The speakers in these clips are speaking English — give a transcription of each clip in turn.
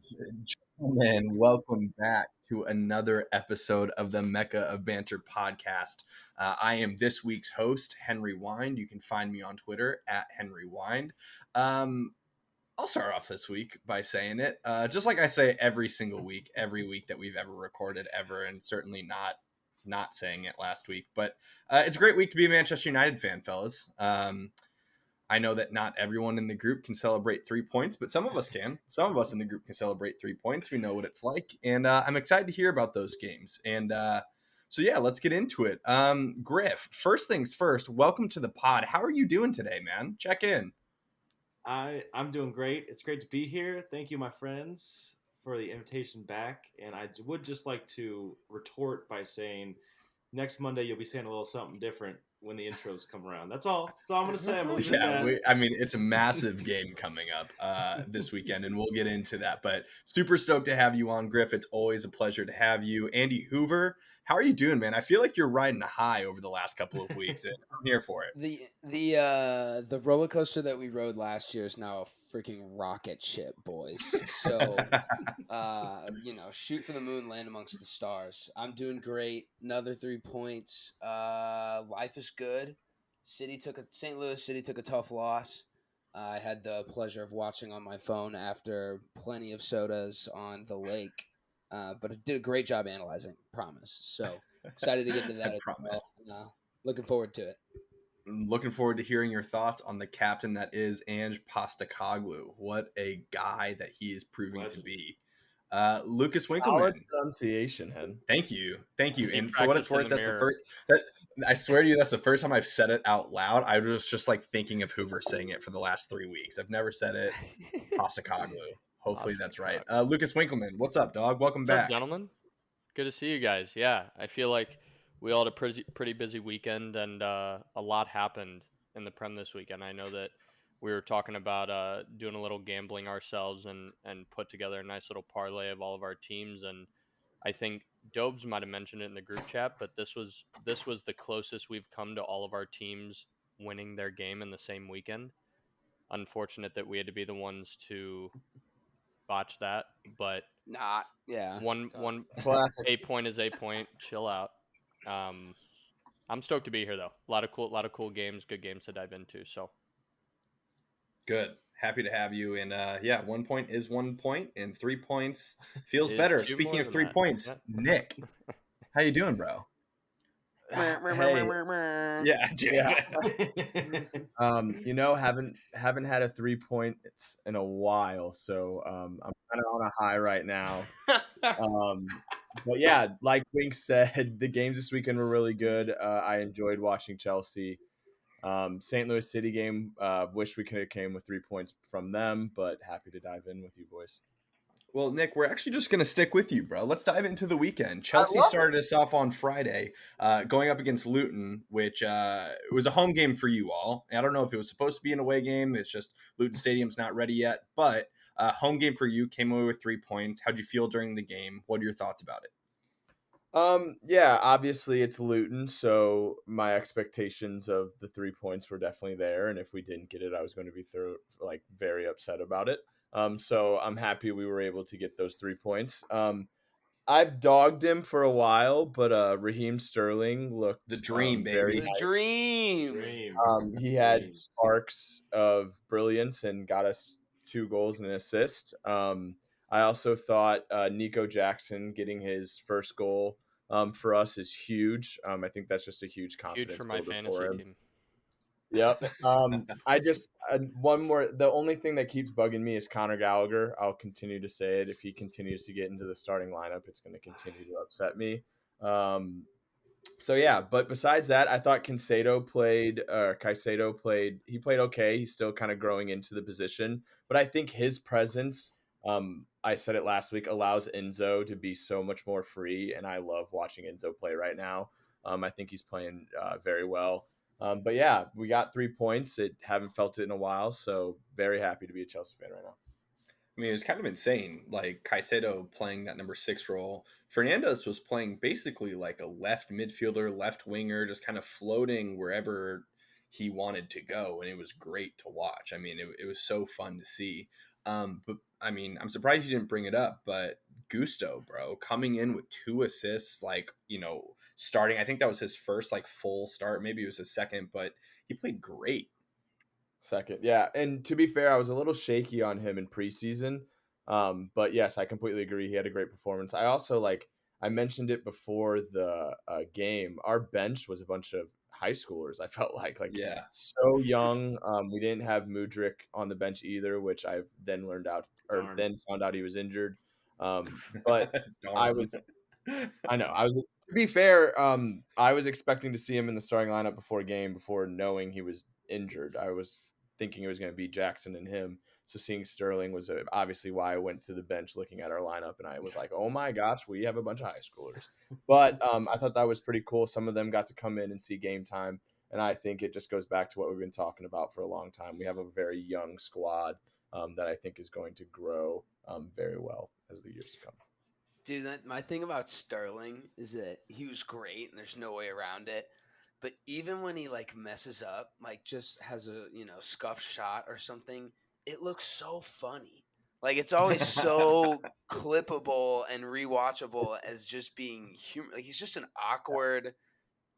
Ladies and gentlemen, welcome back to another episode of the Mecca of Banter podcast. I am this week's host, Henry Wind. You can find me on Twitter at Henry Wind. I'll start off this week by saying it, just like I say every single week, every week that we've ever recorded ever, and certainly not saying it last week. But it's a great week to be a Manchester United fan, fellas. I know that not everyone in the group can celebrate 3 points, but some of us can. Some of us in the group can celebrate 3 points. We know what it's like. And I'm excited to hear about those games. And so, yeah, let's get into it. Griff, first things first, welcome to the pod. How are you doing today, man? Check in. I'm doing great. It's great to be here. Thank you, my friends, for the invitation back. And I would just like to retort by saying next Monday you'll be saying a little something different when the intros come around. That's all. That's all I'm going to say. I'm going to leave it at that. I mean, it's a massive game coming up this weekend, and we'll get into that. But super stoked to have you on, Griff. It's always a pleasure to have you. Andy Hoover, how are you doing, man? I feel like you're riding a high over the last couple of weeks, and I'm here for it. The roller coaster that we rode last year is now a freaking rocket ship, boys. So, shoot for the moon, land amongst the stars. I'm doing great. Another 3 points. Life is good. St. Louis City took a tough loss. I had the pleasure of watching on my phone after plenty of sodas on the lake. But it did a great job analyzing, promise. So excited to get into that. Promise. Looking forward to it. Looking forward to hearing your thoughts on the captain that is Ange Postecoglou. What a guy that he is proving to be. Lucas Winkleman. Solid pronunciation, Hen. Thank you. And for what it's worth, I swear to you, that's the first time I've said it out loud. I was just like thinking of Hoover saying it for the last 3 weeks. I've never said it. Postecoglou. Hopefully that's right. Lucas Winkleman, what's up, dog? Welcome back, gentlemen. Good to see you guys. Yeah, I feel like we all had a pretty busy weekend, and a lot happened in the Prem this weekend. I know that we were talking about doing a little gambling ourselves and put together a nice little parlay of all of our teams. And I think Dobes might have mentioned it in the group chat, but this was the closest we've come to all of our teams winning their game in the same weekend. Unfortunate that we had to be the ones to botch that, but one Classic. 8 point is 8 point. Chill out. I'm stoked to be here though. A lot of cool games, good games to dive into. So good. Happy to have you. And 1 point is 1 point, and 3 points feels better. Speaking of 3 points, yeah. Nick, how you doing, bro? Hey. Yeah. Haven't had a 3 points in a while, so I'm kind of on a high right now. But yeah, like Wink said, the games this weekend were really good. I enjoyed watching Chelsea. St. Louis City game, wish we could have came with 3 points from them, but happy to dive in with you boys. Well, Nick, we're actually just going to stick with you, bro. Let's dive into the weekend. Chelsea started us off on Friday, going up against Luton, which was a home game for you all. I don't know if it was supposed to be an away game. It's just Luton Stadium's not ready yet. But home game for you, came away with 3 points. How'd you feel during the game? What are your thoughts about it? Yeah, obviously it's Luton, so my expectations of the 3 points were definitely there. And if we didn't get it, I was going to be very upset about it. So I'm happy we were able to get those 3 points. I've dogged him for a while, but Raheem Sterling looked the dream, baby. Very the nice. Dream. He had sparks of brilliance and got us 2 goals and an assist. I also thought Nico Jackson getting his first goal for us is huge. I think that's just a huge confidence huge for my fantasy team. Yep. One more. The only thing that keeps bugging me is Conor Gallagher. I'll continue to say it. If he continues to get into the starting lineup, it's going to continue to upset me. So yeah, but besides that, I thought Caicedo played. He played okay. He's still kind of growing into the position, but I think his presence, I said it last week, allows Enzo to be so much more free, and I love watching Enzo play right now. I think he's playing very well. But yeah, we got 3 points. Haven't felt it in a while, so very happy to be a Chelsea fan right now. I mean, it was kind of insane. Like Caicedo playing that number 6 role. Fernandes was playing basically like a left midfielder, left winger, just kind of floating wherever he wanted to go. And it was great to watch. I mean, it was so fun to see. But I mean, I'm surprised you didn't bring it up, but Gusto, bro, coming in with 2 assists, like, starting. I think that was his first like full start. Maybe it was his second, but he played great. Second, yeah. And to be fair, I was a little shaky on him in preseason. But yes, I completely agree. He had a great performance. I also I mentioned it before the game. Our bench was a bunch of high schoolers. I felt like Yeah. so young. We didn't have Mudryk on the bench either, which I've then then found out he was injured. But I know. To be fair, I was expecting to see him in the starting lineup before knowing he was injured. I was thinking it was going to be Jackson and him. So seeing Sterling was obviously why I went to the bench looking at our lineup, and I was like, oh my gosh, we have a bunch of high schoolers. But I thought that was pretty cool. Some of them got to come in and see game time, and I think it just goes back to what we've been talking about for a long time. We have a very young squad that I think is going to grow very well as the years come. Dude, my thing about Sterling is that he was great, and there's no way around it. But even when he messes up, just has a scuffed shot or something, it looks so funny. It's always so clippable and rewatchable as just being human. He's just an awkward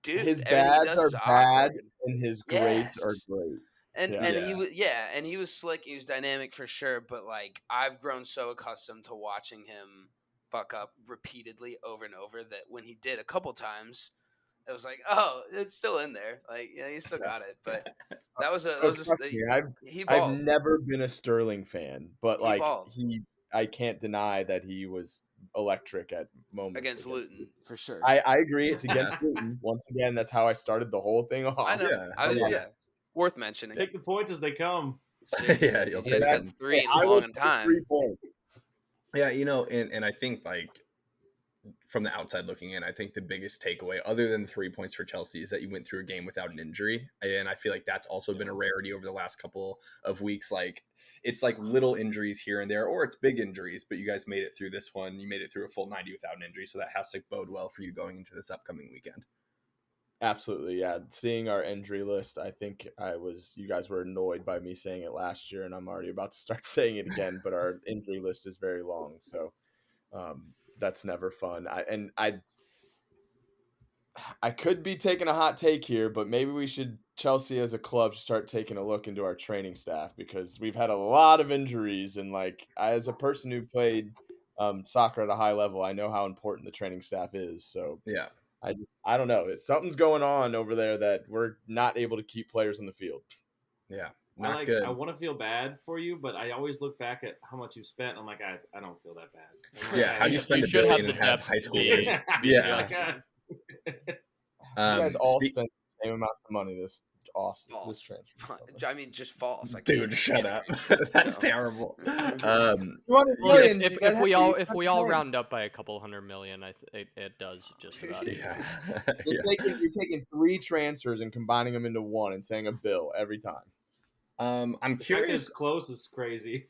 dude. His Everything he bads does are is bad, awkward. and his greats are Yes. great. And Yeah. and he was slick. He was dynamic for sure. But I've grown so accustomed to watching him fuck up repeatedly over and over that when he did a couple times, it was like, oh, it's still in there. He still got it. But that was he I've balled. never been a Sterling fan, but He balled I can't deny that he was electric at moments against Luton for sure. I agree. It's against Luton. Once again, that's how I started the whole thing off. I know. Yeah. Worth mentioning. Take the points as they come. Seriously, Yeah, dude, you'll he take hasn't them. had 3 in I a will long take time. 3 points. Yeah, and I think from the outside looking in, I think the biggest takeaway, other than 3 points for Chelsea, is that you went through a game without an injury. And I feel like that's also been a rarity over the last couple of weeks. It's little injuries here and there, or it's big injuries, but you guys made it through this one. You made it through a full 90 without an injury. So that has to bode well for you going into this upcoming weekend. Absolutely, yeah. Seeing our injury list, I think you guys were annoyed by me saying it last year, and I'm already about to start saying it again, but our injury list is very long. So that's never fun. I could be taking a hot take here, but maybe Chelsea as a club should start taking a look into our training staff, because we've had a lot of injuries, and as a person who played soccer at a high level, I know how important the training staff is. So yeah, I don't know. Something's going on over there that we're not able to keep players on the field. Yeah, not good. I want to feel bad for you, but I always look back at how much you've spent. And I'm like, I don't feel that bad. Yeah, how do you spend $1 billion and have high schoolers? Yeah. You guys all spent the same amount of money this transfer. I mean, just false. Dude, shut up. That's terrible. If we all round up by a couple $100 million, it does just about. Yeah. You're taking 3 transfers and combining them into one and saying a bill every time. I'm curious. It's close is crazy.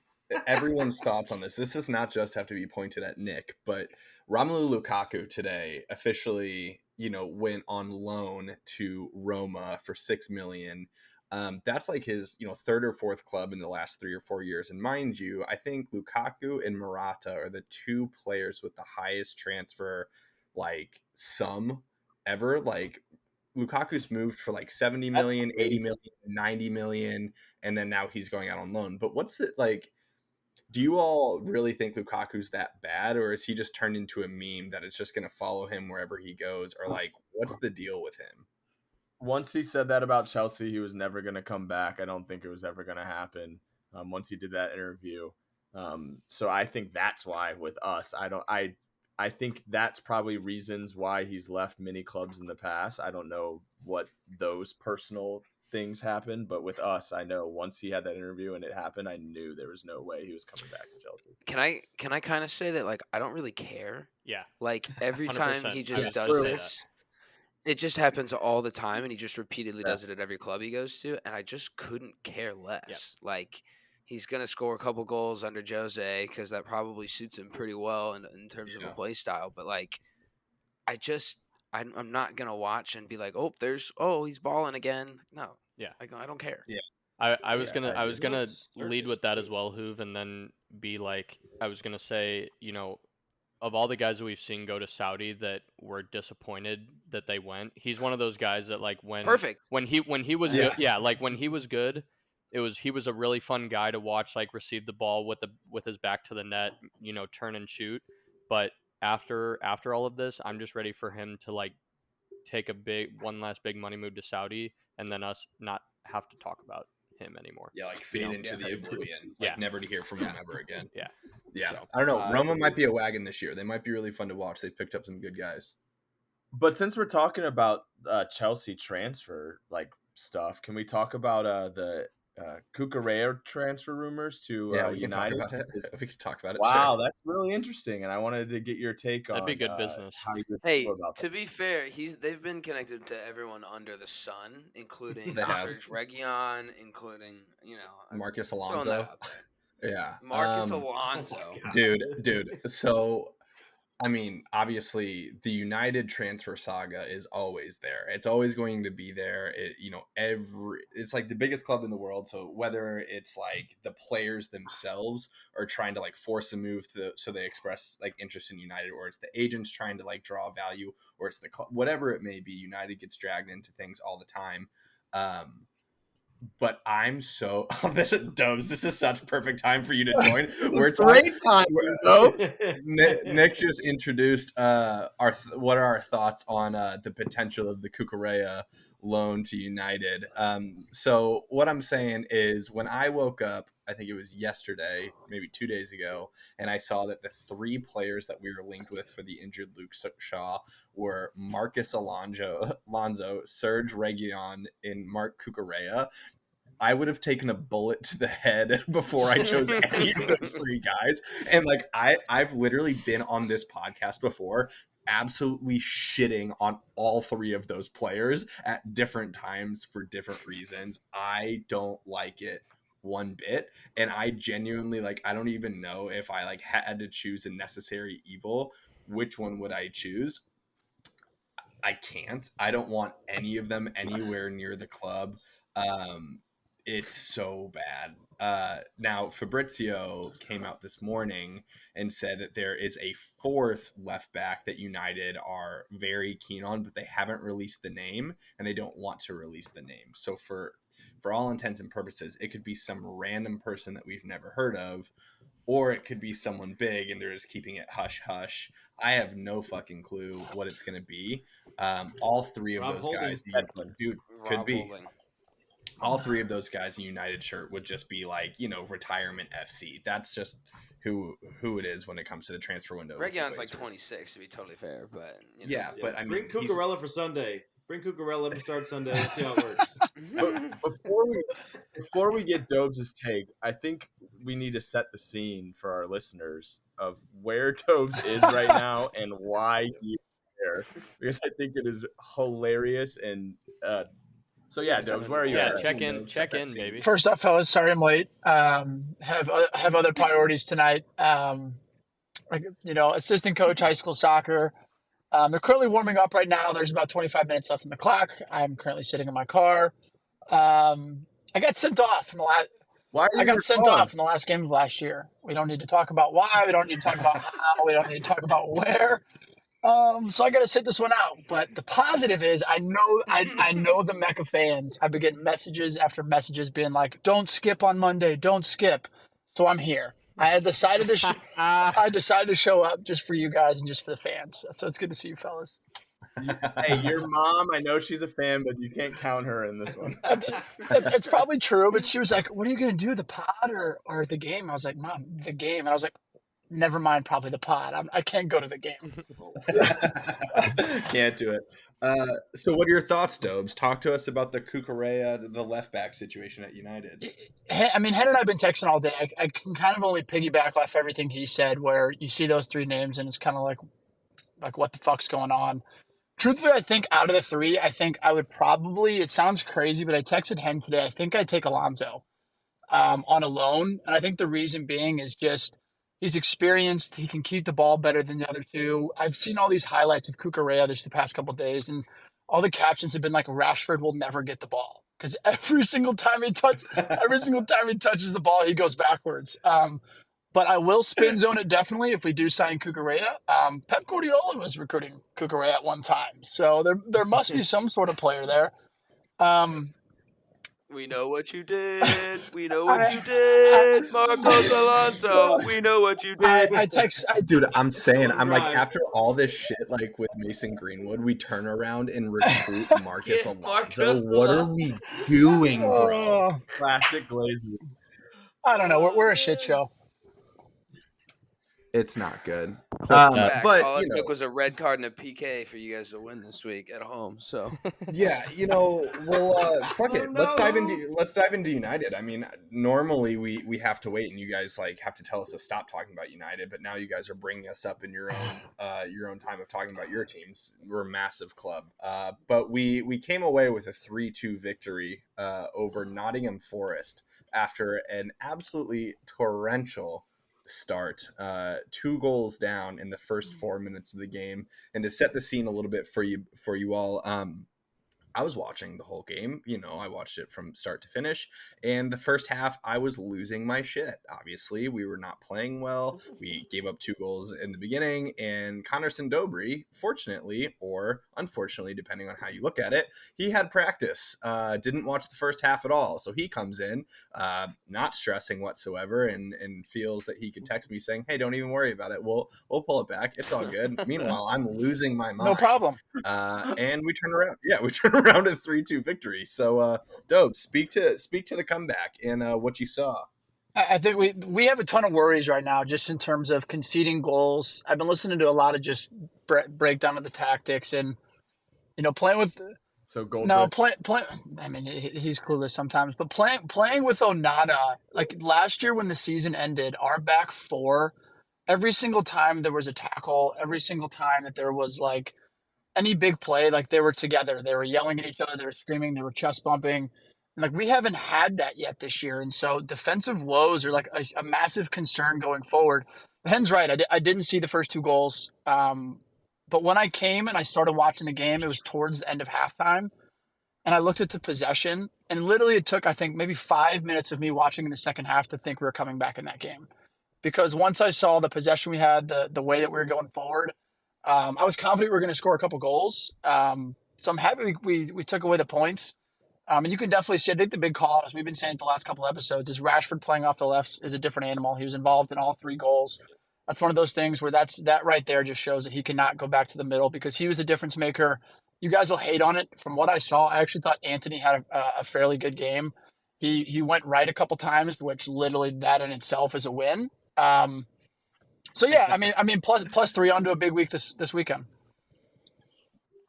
Everyone's thoughts on this. This does not just have to be pointed at Nick, but Romelu Lukaku today officially, went on loan to Roma for $6 million. That's his, third or fourth club in the last 3 or 4 years. And mind you, I think Lukaku and Morata are the 2 players with the highest transfer sum ever. Lukaku's moved for 70 million, 80 million, 90 million, and then now he's going out on loan. But what's it do you all really think Lukaku's that bad, or is he just turned into a meme that it's just going to follow him wherever he goes? Or what's the deal with him? Once he said that about Chelsea, he was never going to come back. I don't think it was ever going to happen once he did that interview. So I think that's why with us, I think that's probably reasons why he's left many clubs in the past. I don't know what those personal things happened, but with us, I know once he had that interview and it happened, I knew there was no way he was coming back to Chelsea. Can I kind of say that I don't really care? Yeah. Every time he just does this, it just happens all the time, and he just repeatedly does it at every club he goes to, and I just couldn't care less. Yep. He's gonna score a couple goals under Jose because that probably suits him pretty well in terms of a play style, but I'm not gonna watch and be like, he's balling again. No, I don't care. Yeah, I was Yeah, I gonna Circus lead with that as queen. well, Hoove, and then be like, I was gonna say, of all the guys that we've seen go to Saudi that were disappointed that they went, he's one of those guys that like Perfect. when he was Yeah. good, like when he was good, he was a really fun guy to watch, like receive the ball with his back to the net, turn and shoot. But after all of this, I'm just ready for him to like take one last big money move to Saudi, and then us not have to talk about him anymore. Yeah, like fade into Yeah. the oblivion, Yeah. like never to hear from him ever again. Yeah. Yeah, So, I don't know. I Roma agree. might be a wagon this year. They might be really fun to watch. They've picked up some good guys. But since we're talking about Chelsea transfer like stuff, can we talk about the Cucurella transfer rumors to Yeah, we can talk United? about it. We can talk about it. Wow, Sure. that's really interesting, and I wanted to get your take That'd on be good business. how you feel Hey, about to that. be fair, they've been connected to everyone under the sun, including They have. Serge Region, including Marcus throwing that Alonso. out there. Yeah. Marcus Oh Alonso. my God. Dude. So, I mean, obviously, the United transfer saga is always there. It's always going to be there. It's like the biggest club in the world. So whether it's like the players themselves are trying to like force a move so they express like interest in United, or it's the agents trying to like draw value, or it's the club, whatever it may be. United gets dragged into things all the time. But I'm so this is such perfect time for you to join. We're talking. Nick just introduced what are our thoughts on the potential of the Cucurella loan to United. So what I'm saying is, when I woke up, I think it was yesterday, maybe 2 days ago, and I saw that the three players that we were linked with for the injured Luke Shaw were Marcus Alonso, Serge Region, and Mark Cucurella. I would have taken a bullet to the head before I chose any of those three guys. And like I've literally been on this podcast before absolutely shitting on all three of those players at different times for different reasons. I don't like it one bit, and I genuinely like I don't even know if I like had to choose a necessary evil, which one would I choose? I can't. I don't want any of them anywhere near the club. It's so bad. Now, Fabrizio came out this morning and said that there is a fourth left back that United are very keen on, but they haven't released the name, and they don't want to release the name. So for all intents and purposes, it could be some random person that we've never heard of, or it could be someone big and they're just keeping it hush hush. I have no fucking clue what it's going to be. All three of Rob those Holding. guys, dude, could Rob be. Holding. All three of those guys in United shirt would just be like, retirement FC. That's just who it is when it comes to the transfer window. Region's like 26 to be totally fair, but Yeah, but I mean, bring Cucurella for Sunday. Bring Cucurella. Let him start Sunday. Let's see how it works. But before we get Dobes' take, I think we need to set the scene for our listeners of where Dobes is right now and why he is there, because I think it is hilarious. And so yeah, Dobes, where are you? Yeah, at? check in, baby. First off, fellas, sorry I'm late. Have other priorities tonight. Assistant coach, high school soccer. They're currently warming up right now. There's about 25 minutes left in the clock. I'm currently sitting in my car. I got sent off in the last. Why are you I in your got sent car? off in the last game of last year. We don't need to talk about why. We don't need to talk about how. We don't need to talk about where. So I got to sit this one out. But the positive is, I know the Mecca fans. I've been getting messages after messages being like, "Don't skip on Monday. Don't skip." So I'm here. I decided to show up just for you guys and just for the fans. So it's good to see you fellas. Hey, your mom, I know she's a fan, but you can't count her in this one. It's probably true, but she was like, "What are you going to do, the pod or the game?" I was like, "Mom, the game." And I was like, "Never mind, probably the pod. I can't go to the game." Can't do it. So what are your thoughts, Dobes? Talk to us about the Cucurella, the left back situation at United. I mean, Hen and I have been texting all day. I can kind of only piggyback off everything he said, where you see those three names and it's kind of like what the fuck's going on? Truthfully, I think out of the three, I think I would probably, it sounds crazy, but I texted Hen today. I think I'd take Alonso on a loan. And I think the reason being is just he's experienced. He can keep the ball better than the other two. I've seen all these highlights of Cucurella this the past couple of days, and all the captions have been like, Rashford will never get the ball. because every single time he touches the ball, he goes backwards. But I will spin zone it definitely if we do sign Cucurella. Pep Guardiola was recruiting Cucurella at one time, so there must be some sort of player there. We know what you did. We know I- what you did, Marcos Alonso. We know what you did. Dude, I'm saying, Going I'm like, right. after all this shit, like with Mason Greenwood, we turn around and recruit Marcus Yeah, Alonso. Marcus What are we doing, bro? Oh, Classic Glazers. I don't know. We're a shit man. show. It's not good. that. Facts. But All you it know, took was a red card and a PK for you guys to win this week at home. So yeah, you know, well, fuck Oh, it. Let's dive no. into United. I mean, normally we have to wait, and you guys like have to tell us to stop talking about United. But now you guys are bringing us up in your own time of talking about your teams. We're a massive club, but we came away with a 3-2 victory over Nottingham Forest after an absolutely torrential start. 2 goals down in the first 4 minutes of the game. And to set the scene a little bit for you all, I was watching the whole game. You know, I watched it from start to finish. And the first half, I was losing my shit. Obviously, we were not playing well. We gave up 2 goals in the beginning. And Connorson Dobry, fortunately or unfortunately, depending on how you look at it, he had practice. Didn't watch the first half at all. So he comes in, not stressing whatsoever, and feels that he could text me saying, "Hey, don't even worry about it. We'll pull it back. It's all good." Meanwhile, I'm losing my mind. No problem. And we turn around. Yeah, we turn around a 3-2 victory. So, Dope, speak to the comeback and what you saw. I think we have a ton of worries right now, just in terms of conceding goals. I've been listening to a lot of just breakdown of the tactics, and playing with So goal. no play. I mean, he's clueless sometimes, but playing with Onana, like last year when the season ended, our back four, every single time there was a tackle, every single time that there was like any big play, like they were together. They were yelling at each other. They were screaming. They were chest bumping. And like we haven't had that yet this year. And so defensive woes are like a massive concern going forward. Hen's right. I didn't see the first 2 goals. But when I came and I started watching the game, it was towards the end of halftime. And I looked at the possession, and literally it took, I think, maybe 5 minutes of me watching in the second half to think we were coming back in that game. Because once I saw the possession we had, the way that we were going forward, I was confident we were going to score a couple goals. So I'm happy we took away the points. And you can definitely see, I think the big call out, as we've been saying the last couple episodes, is Rashford playing off the left is a different animal. He was involved in all 3 goals. That's one of those things where that right there just shows that he cannot go back to the middle because he was a difference maker. You guys will hate on it. From what I saw, I actually thought Anthony had a fairly good game. He went right a couple times, which literally that in itself is a win. So yeah, I mean, plus 3 onto a big week this weekend.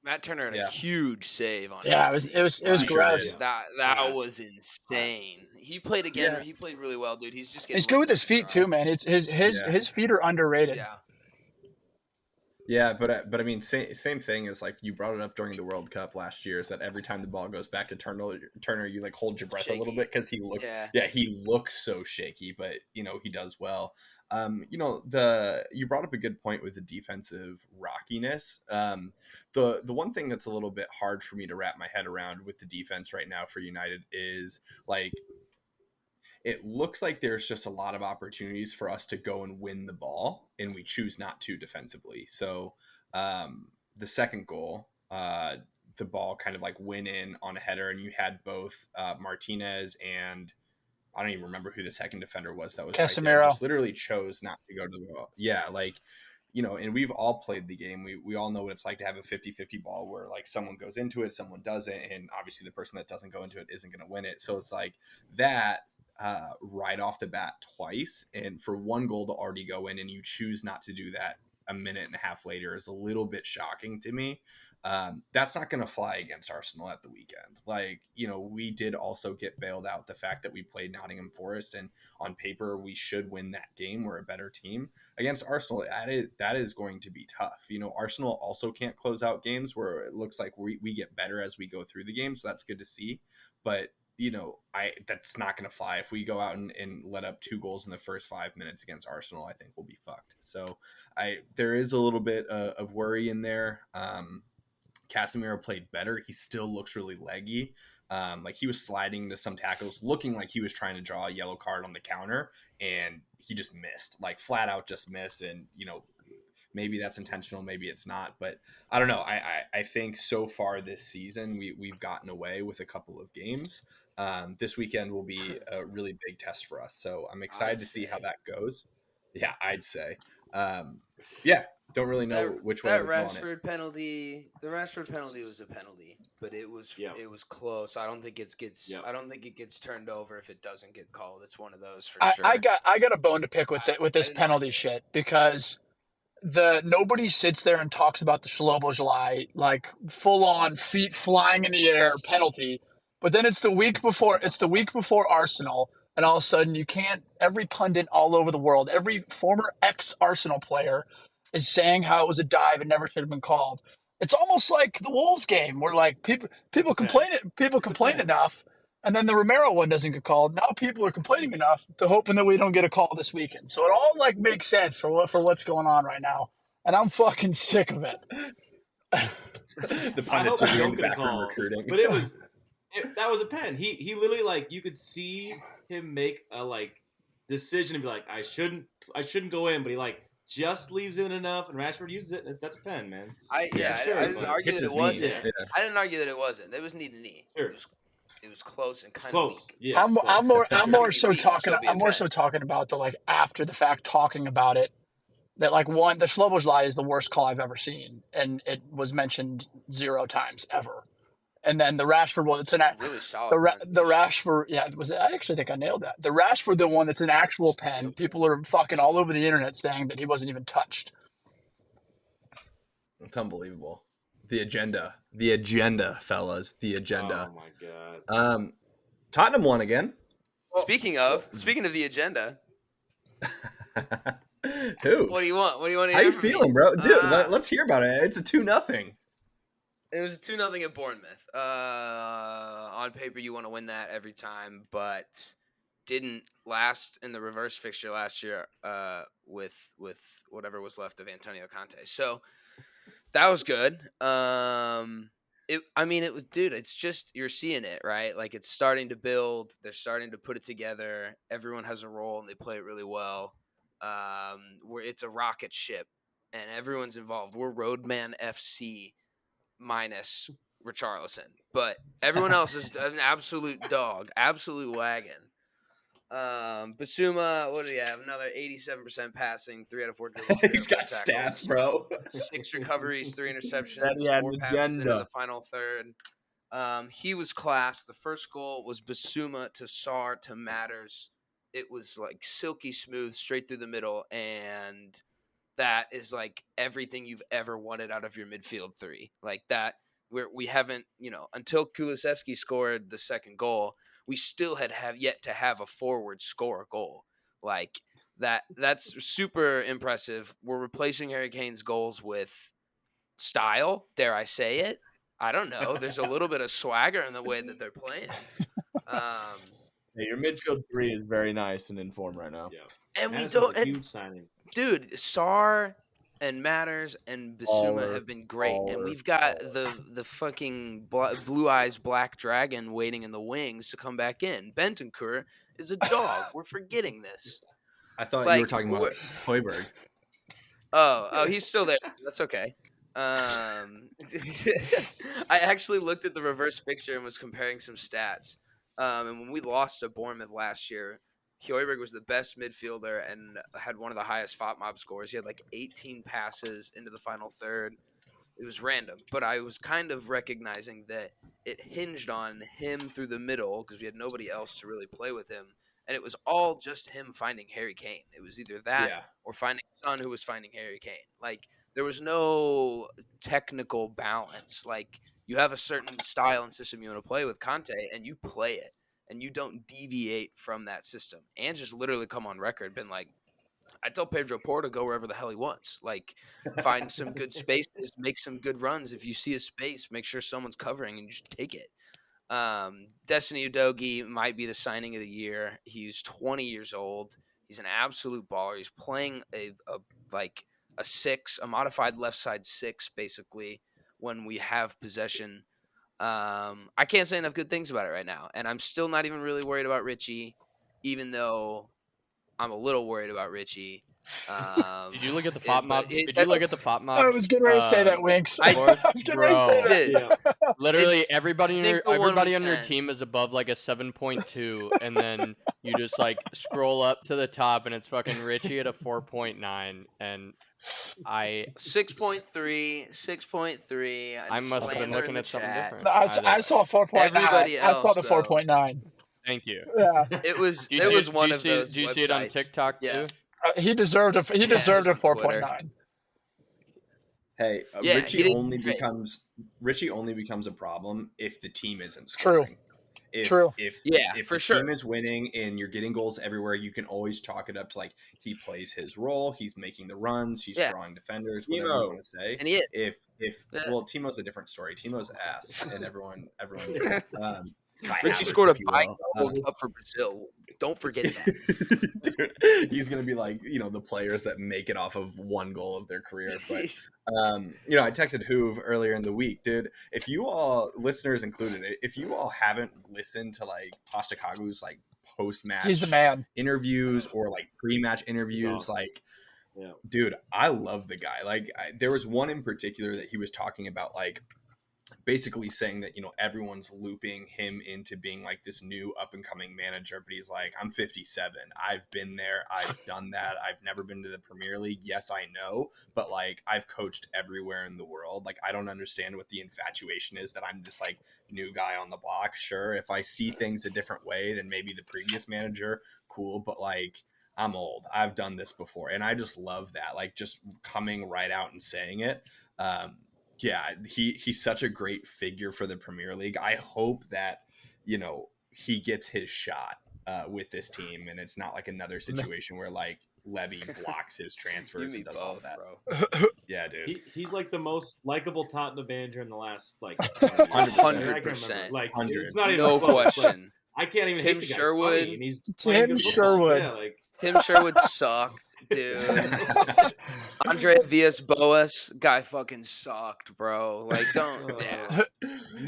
Matt Turner had Yeah. a huge save on Yeah, Anthony. it was He sure gross. did. That Gosh. was insane. He played again. Yeah. He played really well, dude. He's just getting He's good with more his feet try. too, man. It's his Yeah. feet are underrated. Yeah. Yeah, but I mean, same thing as like you brought it up during the World Cup last year. Is that every time the ball goes back to Turner, you like hold your breath a little Shaky. bit because he looks, Yeah. he looks so shaky, but he does well. You brought up a good point with the defensive rockiness. The one thing that's a little bit hard for me to wrap my head around with the defense right now for United is like, it looks like there's just a lot of opportunities for us to go and win the ball, and we choose not to defensively. So the second goal, the ball kind of like went in on a header, and you had both Martinez and I don't even remember who the second defender was that was right there. Casemiro. Just literally chose not to go to the ball. Yeah, like, and we've all played the game. We all know what it's like to have a 50-50 ball where like someone goes into it, someone doesn't, and obviously the person that doesn't go into it isn't going to win it. So it's like that right off the bat twice, and for 1 goal to already go in and you choose not to do that a minute and a half later is a little bit shocking to me. That's not going to fly against Arsenal at the weekend. Like, we did also get bailed out the fact that we played Nottingham Forest, and on paper we should win that game. We're a better team. Against Arsenal, that is going to be tough. Arsenal also can't close out games where it looks like we get better as we go through the game, so that's good to see. But that's not going to fly. If we go out and let up 2 goals in the first 5 minutes against Arsenal, I think we'll be fucked. So there is a little bit of worry in there. Casemiro played better. He still looks really leggy, Like he was sliding into some tackles, looking like he was trying to draw a yellow card on the counter, and he just missed, like flat out just missed. And maybe that's intentional, maybe it's not, but I don't know. I think so far this season we've gotten away with a couple of games. This weekend will be a really big test for us, so I'm excited to see how that goes. Yeah, I'd say. Yeah, don't really know which way I would go on it. The Rashford penalty was a penalty, but it was close. I don't think it gets turned over if it doesn't get called. It's one of those for sure. I got a bone to pick with this penalty shit, because nobody sits there and talks about the Schlobozlai, like full on feet flying in the air penalty, but then it's the week before Arsenal, and all of a sudden every pundit all over the world, every former ex-Arsenal player is saying how it was a dive and never should have been called. It's almost like the Wolves game where like people complain enough, and then the Romero one doesn't get called. Now people are complaining enough to hoping that we don't get a call this weekend. So it all like makes sense for what's going on right now, and I'm fucking sick of it. The pundits are doing backroom recruiting, but that was a pen. He literally, like, you could see him make a like decision and be like, I shouldn't go in, but he like just leaves in enough, and Rashford uses it. And that's a pen, man. I didn't argue that it wasn't. I didn't argue that it wasn't. It was knee to knee. Sure. It was close and kind of weak. Yeah, I'm more so talking about the like after the fact talking about it. That like the Schlobozlai is the worst call I've ever seen, and it was mentioned 0 times ever. And then the Rashford one, it's really solid. The Rashford, I actually think I nailed that. The Rashford, the one that's an actual pen. People are fucking all over the internet saying that he wasn't even touched. It's unbelievable. The agenda, fellas, the agenda. Oh my god. Tottenham won again. Speaking of the agenda. Who? What do you want? What do you want to hear? How you feeling, bro? Dude, let's hear about it. It's a 2-0. It was a 2-0 at Bournemouth. On paper, you want to win that every time, but didn't last in the reverse fixture last year with whatever was left of Antonio Conte. So that was good. It was, dude, it's just, you're seeing it, right? Like, it's starting to build. They're starting to put it together. Everyone has a role, and they play it really well. Where it's a rocket ship, and everyone's involved. We're Roadman FC minus Richarlison, but everyone else is an absolute dog, absolute wagon. Basuma, what do you have? Another 87% passing, 3 out of 4 dribbles. He's got stats, bro. 6 recoveries, 3 interceptions, 4 passes into the final third. He was class. The first goal was Basuma to Sarr to Matters. It was like silky smooth, straight through the middle, and that is like everything you've ever wanted out of your midfield 3. Like that, we haven't, until Kulusevski scored the second goal, we still have yet to have a forward score a goal. Like that's super impressive. We're replacing Harry Kane's goals with style, dare I say it? I don't know. There's a little bit of swagger in the way that they're playing. Your midfield 3 is very nice and in form right now. Yeah. And we don't. Huge signing. Dude, Sarr and Matters and Basuma have been great, and we've got the fucking blue eyes black dragon waiting in the wings to come back in. Bentancur is a dog. We're forgetting this. I thought you were talking about Højbjerg. Oh, he's still there. That's okay. I actually looked at the reverse fixture and was comparing some stats. And when we lost to Bournemouth last year, Højbjerg was the best midfielder and had one of the highest FOTMOB scores. He had like 18 passes into the final third. It was random, but I was kind of recognizing that it hinged on him through the middle because we had nobody else to really play with him. And it was all just him finding Harry Kane. It was either that or finding Son, who was finding Harry Kane. Like, there was no technical balance. Like, you have a certain style and system you want to play with Conte, and you play it. And you don't deviate from that system. Ange has literally come on record, been like, I tell Pedro Porro to go wherever the hell he wants. Like, find some good spaces, make some good runs. If you see a space, make sure someone's covering and just take it. Destiny Udogie might be the signing of the year. He's 20 years old. He's an absolute baller. He's playing a 6, a modified left side 6, basically, when we have possession. I can't say enough good things about it right now, and I'm still not even really worried about Richie, even though I'm a little worried about Richie. Did you look at the FOP mob? Did you that's look at the FOP mob? I was getting ready to say that, Winks. I- I was getting ready to say Bro. that. did. Yeah. Literally It's- everybody I think the one everybody we on your sent- team is above like a 7.2, and then you just like scroll up to the top and it's fucking Richie at a 4.9, and I 6.3. I must have been looking at something different. No, I saw 4.9. Everybody I saw else, the though. 4.9. Thank you. Yeah, It was Do you see- one do you of see- those. Do you see it on websites. TikTok Yeah. too? he deserved a it was a on Twitter. 4.9. Hey, Yeah, he Richie did only great. becomes a problem if the team isn't True. scoring. If True. if Yeah, if for the sure. team is winning and you're getting goals everywhere, you can always chalk it up to like he plays his role, he's making the runs, he's Yeah. drawing defenders, whatever Timo. you want to say. And he is. If Yeah. well, Timo's a different story. Timo's ass, and everyone by Richie habits, scored a if you will. World Cup for Brazil. Don't forget that. Dude, he's gonna be like the players that make it off of one goal of their career. But I texted Hoove earlier in the week, dude. If you all listeners included, if you all haven't listened to like Postecoglou's like post-match He's the man. interviews or like pre-match interviews, awesome. like Yeah. dude, I love the guy. Like there was one in particular that he was talking about, like basically saying that everyone's looping him into being like this new up and coming manager, but he's like, I'm 57, I've been there, I've done that, I've never been to the Premier League, yes I know, but like I've coached everywhere in the world. Like I don't understand what the infatuation is that I'm this like new guy on the block. Sure, if I see things a different way than maybe the previous manager, cool, but like I'm old, I've done this before. And I just love that, like just coming right out and saying it. Yeah, he's such a great figure for the Premier League. I hope that, he gets his shot with this team, and it's not like another situation where like Levy blocks his transfers and does all of that. Bro. Yeah, dude. He's like the most likable Tottenham manager in the last like 100%. 100%. Like 100. it's not even No close. Like, question. I can't even Tim hate the guy. Sherwood. Funny, and he's Tim playing good football. Sherwood. Yeah, like Tim Sherwood sucked, dude. Andre Villas-Boas, guy fucking sucked, bro. Like, don't. Yeah.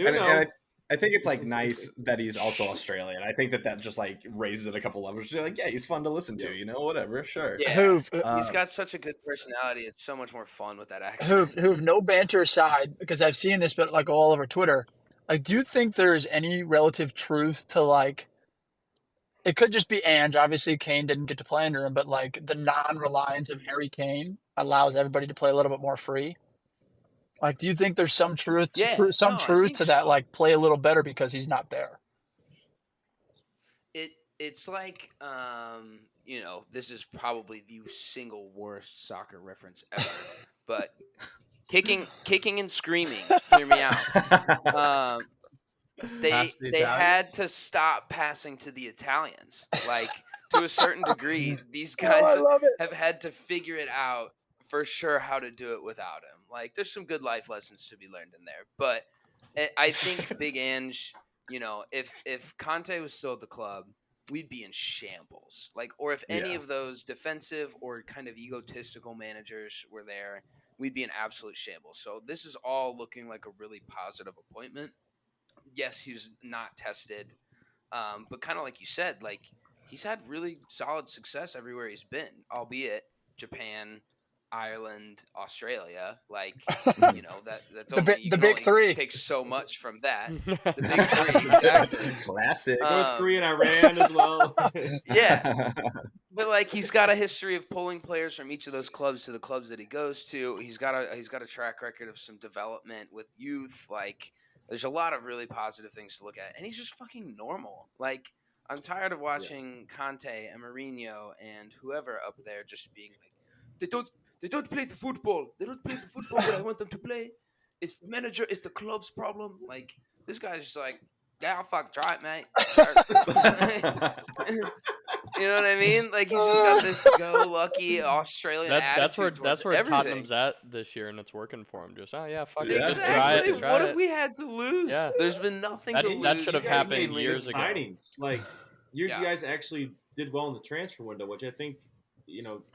And I think it's like nice that he's also Australian. I think that just like raises it a couple levels. You're like, yeah, he's fun to listen to, whatever, sure. Yeah. Hoove, He's got such a good personality. It's so much more fun with that accent. Hoove, no banter aside, because I've seen this, but like all over Twitter. Like, do you think there's any relative truth to like? It could just be Ange. Obviously, Kane didn't get to play under him, but like the non-reliance of Harry Kane allows everybody to play a little bit more free. Like, do you think there's some truth, Yeah, truth I think to that? so. Like, play a little better because he's not there. It's like this is probably the single worst soccer reference ever, but kicking and screaming. Hear me out. They Pass the had Italians? to stop passing to the Italians. Like, to a certain degree, these Oh, guys I love it. have had to figure it out for sure how to do it without him. Like, there's some good life lessons to be learned in there. But I think Big Ange, if Conte was still at the club, we'd be in shambles. Like, or if any of those defensive or kind of egotistical managers were there, we'd be in absolute shambles. So this is all looking like a really positive appointment. Yes, he was not tested, but kind of like you said, like he's had really solid success everywhere he's been, albeit Japan, Ireland, Australia. Like that's the big three takes so much from that. The big three, exactly. Classic. North Korea and Iran as well. Yeah, but like he's got a history of pulling players from each of those clubs to the clubs that he goes to. He's got a track record of some development with youth. Like there's a lot of really positive things to look at, and he's just fucking normal. Like I'm tired of watching Conte and Mourinho and whoever up there just being like, they don't play the football. They don't play the football that I want them to play. It's the manager. It's the club's problem. Like this guy's just like, yeah, I'll fuck try it, mate. Sure. You know what I mean? Like he's just got this go-lucky Australian attitude. That's where everything. Tottenham's at this year, and it's working for him. Just fuck it, Exactly. just try it. What if we had to lose? Yeah. There's been nothing to lose. That should have You guys happened made years good ago. signings. Like you Yeah. guys actually did well in the transfer window, which I think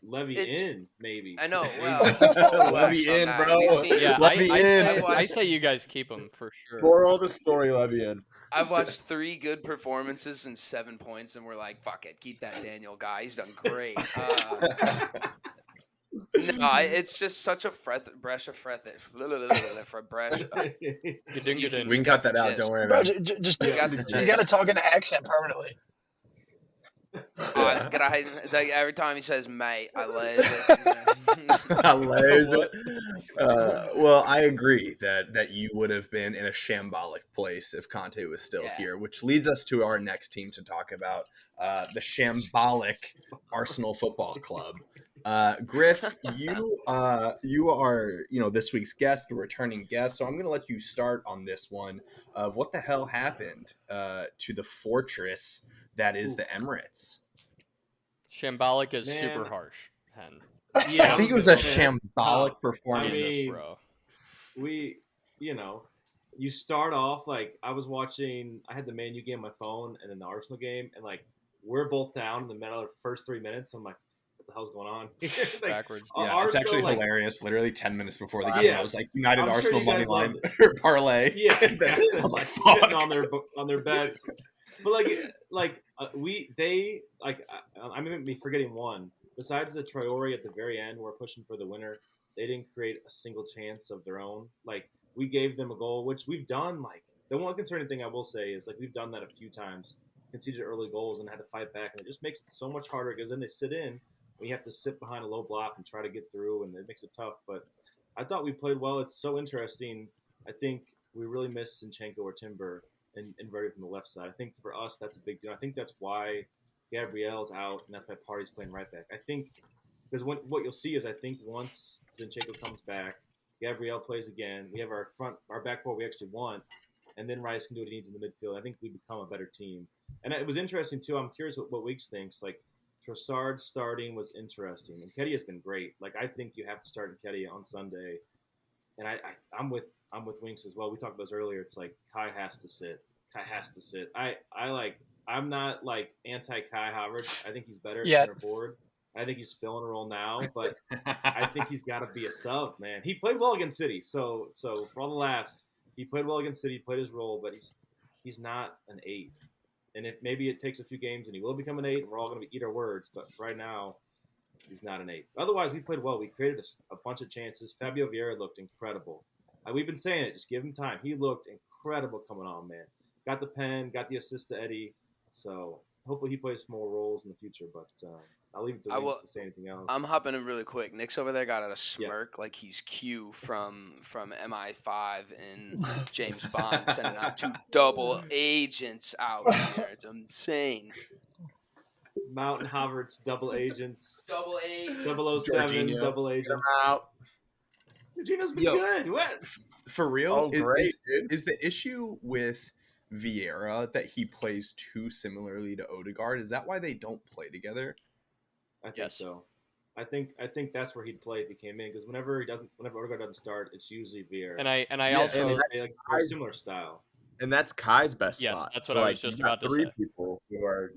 Levy It's- in maybe. I know. Levy Well, relax on in, that. bro. We've seen- Yeah, Levy in. I've I watched- say you guys keep him for sure. Moral of the story, Levy in. I've watched 3 good performances and 7 points, and we're like, fuck it, keep that Daniel guy. He's done great. It's just such a bresh of bresh. You're doing good. We can cut that out. Don't worry Bro, about it. just You got the you gist. got to talk in the accent permanently. Every time he says mate, I lays it. Well, I agree that you would have been in a shambolic place if Conte was still here, which leads us to our next team to talk about, the shambolic Arsenal Football Club. Griff, you are this week's guest, a returning guest, so I'm going to let you start on this one of what the hell happened to the fortress that is the Emirates. Shambolic is super harsh, Hen. I think it was a shambolic performance. Bro. You start off like I had the Man U game on my phone and then the Arsenal game, and like we're both down in the middle of the first 3 minutes. I'm like, what the hell's going on? Backwards. Yeah, Arsenal, it's actually hilarious. Literally 10 minutes before the game, I was like, United I'm Arsenal sure money line parlay. Yeah, I was like, sitting fuck. on their bets. But I may be forgetting one. Besides the Traore at the very end, where we're pushing for the winner, they didn't create a single chance of their own. Like, we gave them a goal, which we've done. Like, the one concerning thing I will say is, like, we've done that a few times, conceded early goals and had to fight back, and it just makes it so much harder because then they sit in, we have to sit behind a low block and try to get through, and it makes it tough. But I thought we played well. It's so interesting. I think we really missed Zinchenko or Timber and Verdi from the left side. I think for us, that's a big deal. I think that's why Gabriel's out, and that's why Party's playing right back. I think because what you'll see is I think once Zinchenko comes back, Gabriel plays again. We have our back four we actually want, and then Rice can do what he needs in the midfield. I think we become a better team. And it was interesting too. I'm curious what Weeks thinks. Like Trossard starting was interesting, and Nketiah has been great. Like I think you have to start Nketiah on Sunday, and I'm with Winks as well. We talked about this earlier. It's like Kai has to sit. I'm not like anti Kai Havertz. I think he's better at center forward. I think he's filling a role now, but I think he's got to be a sub, man. He played well against City, so for all the laughs, he played well against City, played his role, but he's not an 8. And if maybe it takes a few games and he will become an 8, and we're all going to eat our words, but right now, he's not an 8. Otherwise, we played well. We created a bunch of chances. Fabio Vieira looked incredible. We've been saying it. Just give him time. He looked incredible coming on, man. Got the pen, got the assist to Eddie. So hopefully he plays more roles in the future. But I'll leave it to Wings to say anything else. I'm hopping in really quick. Nick's over there got a smirk like he's Q from MI5 and James Bond sending out 2 double agents out here. It's insane. Mountain Havertz, double agents. Double agents. 007, Jorginho. double agents. Jorginho's been good. What? For real? Oh, great, is the issue with Vieira that he plays too similarly to Odegaard? Is that why they don't play together? I think so. I think that's where he'd play if he came in, because whenever Odegaard doesn't start, it's usually Vieira. And I also a similar style. And that's Kai's best Yes, spot. that's what I was just about to say. 3 people who are.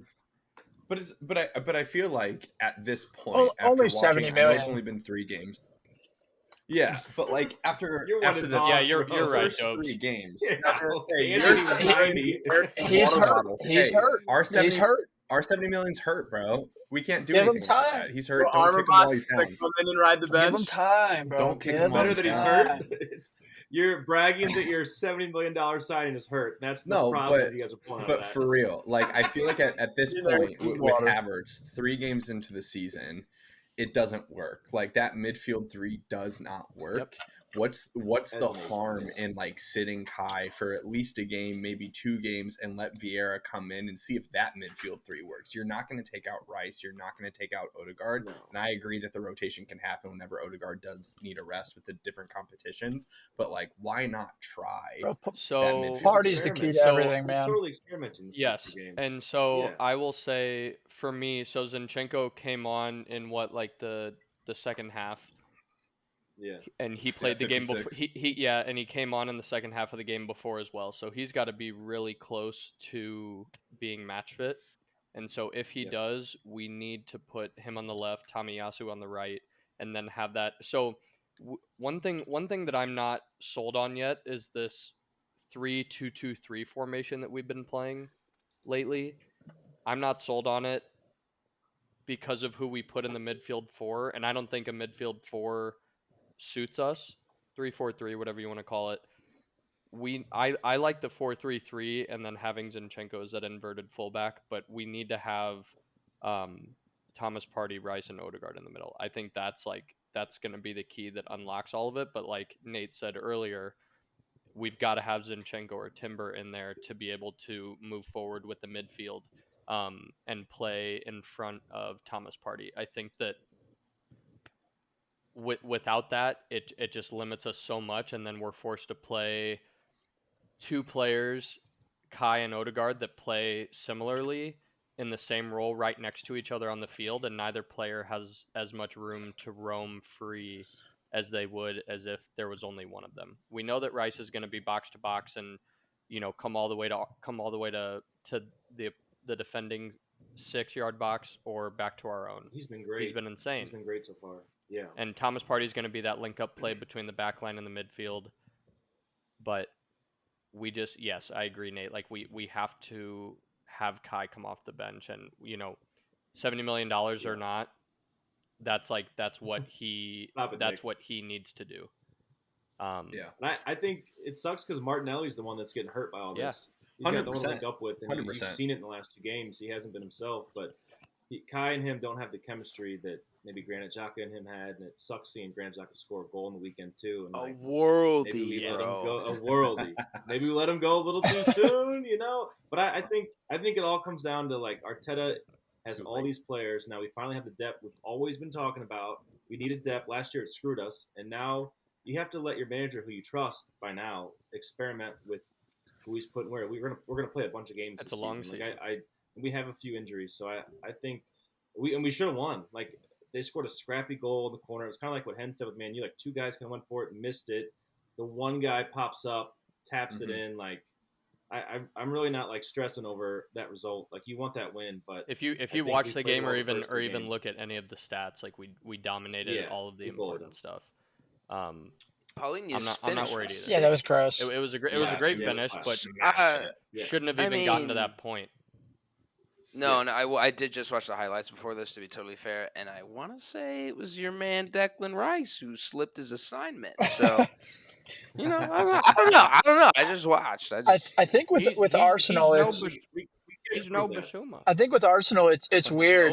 But I feel like at this point, after only watching, 70 I know million. it's only been 3 games. Yeah, but like after You're the right, first Dobes. 3 games, He's hurt. He's hurt. He's hurt. Our 70 million's hurt, bro. We can't do Give him anything about time. that. He's hurt. So Don't kick him while he's down. come in and ride the bench. Give him time, bro. Don't kick Give him while Better he's that he's down. hurt. You're bragging that your $70 million signing is hurt. That's the problem you guys are pulling out of But that. for real, like I feel like at this You know, point it's with water. Havertz, 3 games into the season, it doesn't work. Like that midfield 3 does not work. Yep. What's the harm in like sitting Kai for at least a game, maybe 2 games, and let Vieira come in and see if that midfield 3 works? You're not going to take out Rice. You're not going to take out Odegaard. No. And I agree that the rotation can happen whenever Odegaard does need a rest with the different competitions. But like, why not try? Bro, So Party's the key to everything, He's man. totally experimenting. yes, Game. and so Yeah. I will say for me, so Zinchenko came on in the second half. Yeah. And he played the game before. 56. And he came on in the second half of the game before as well. So he's got to be really close to being match fit. And so if he does, we need to put him on the left, Tamiyasu on the right, and then have that. So one thing that I'm not sold on yet is this 3-2-2-3 formation that we've been playing lately. I'm not sold on it because of who we put in the midfield 4, and I don't think a midfield 4 suits us. 3-4-3, whatever you want to call it. I like the 4-3-3 and then having Zinchenko as that inverted fullback, but we need to have Thomas Partey, Rice, and Odegaard in the middle. I think that's going to be the key that unlocks all of it. But like Nate said earlier, we've got to have Zinchenko or Timber in there to be able to move forward with the midfield and play in front of Thomas Partey. I think that without that, it just limits us so much, and then we're forced to play 2 players, Kai and Odegaard, that play similarly in the same role right next to each other on the field, and neither player has as much room to roam free as they would as if there was only one of them. We know that Rice is going to be box to box and come all the way to the defending 6-yard box or back to our own. He's been great. He's been insane. He's been great so far. Yeah. And Thomas Partey is going to be that link up play between the back line and the midfield. But yes, I agree, Nate. Like we have to have Kai come off the bench, and $70 million or not, that's what he what he needs to do. And I think it sucks because Martinelli's the one that's getting hurt by all this. He's got no one to link up with, and you've seen it in the last 2 games. He hasn't been himself, but Kai and him don't have the chemistry that maybe Granit Xhaka and him had, and it sucks seeing Granit Xhaka score a goal in the weekend too. And a worldie, a worldie. Maybe we let him go a little too soon, But I think it all comes down to like Arteta has all these players. Now we finally have the depth we've always been talking about. We needed depth. Last year it screwed us, and now you have to let your manager, who you trust by now, experiment with who he's putting where. We're gonna play a bunch of games. It's this a long season. season. We have a few injuries, so I think we should have won. Like they scored a scrappy goal in the corner. It was kind of like what Hen said with Man U. Like 2 guys kind of went for it, missed it. The one guy pops up, taps it in. Like I'm really not like stressing over that result. Like you want that win, but if you watch the game or even look at any of the stats, like we dominated all of the important stuff. I'm not worried either. Yeah, that was gross. It was a great finish, but shouldn't have even gotten to that point. No, I did just watch the highlights before this, to be totally fair, and I want to say it was your man Declan Rice who slipped his assignment. So, I don't know. I just watched. I think with Arsenal, he's no Basuma. I think with Arsenal, it's weird,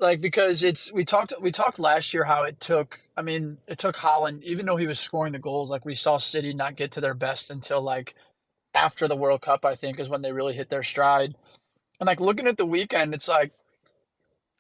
like because we talked last year how it took Haaland, even though he was scoring the goals, like we saw City not get to their best until like after the World Cup, I think is when they really hit their stride. And like looking at the weekend, it's like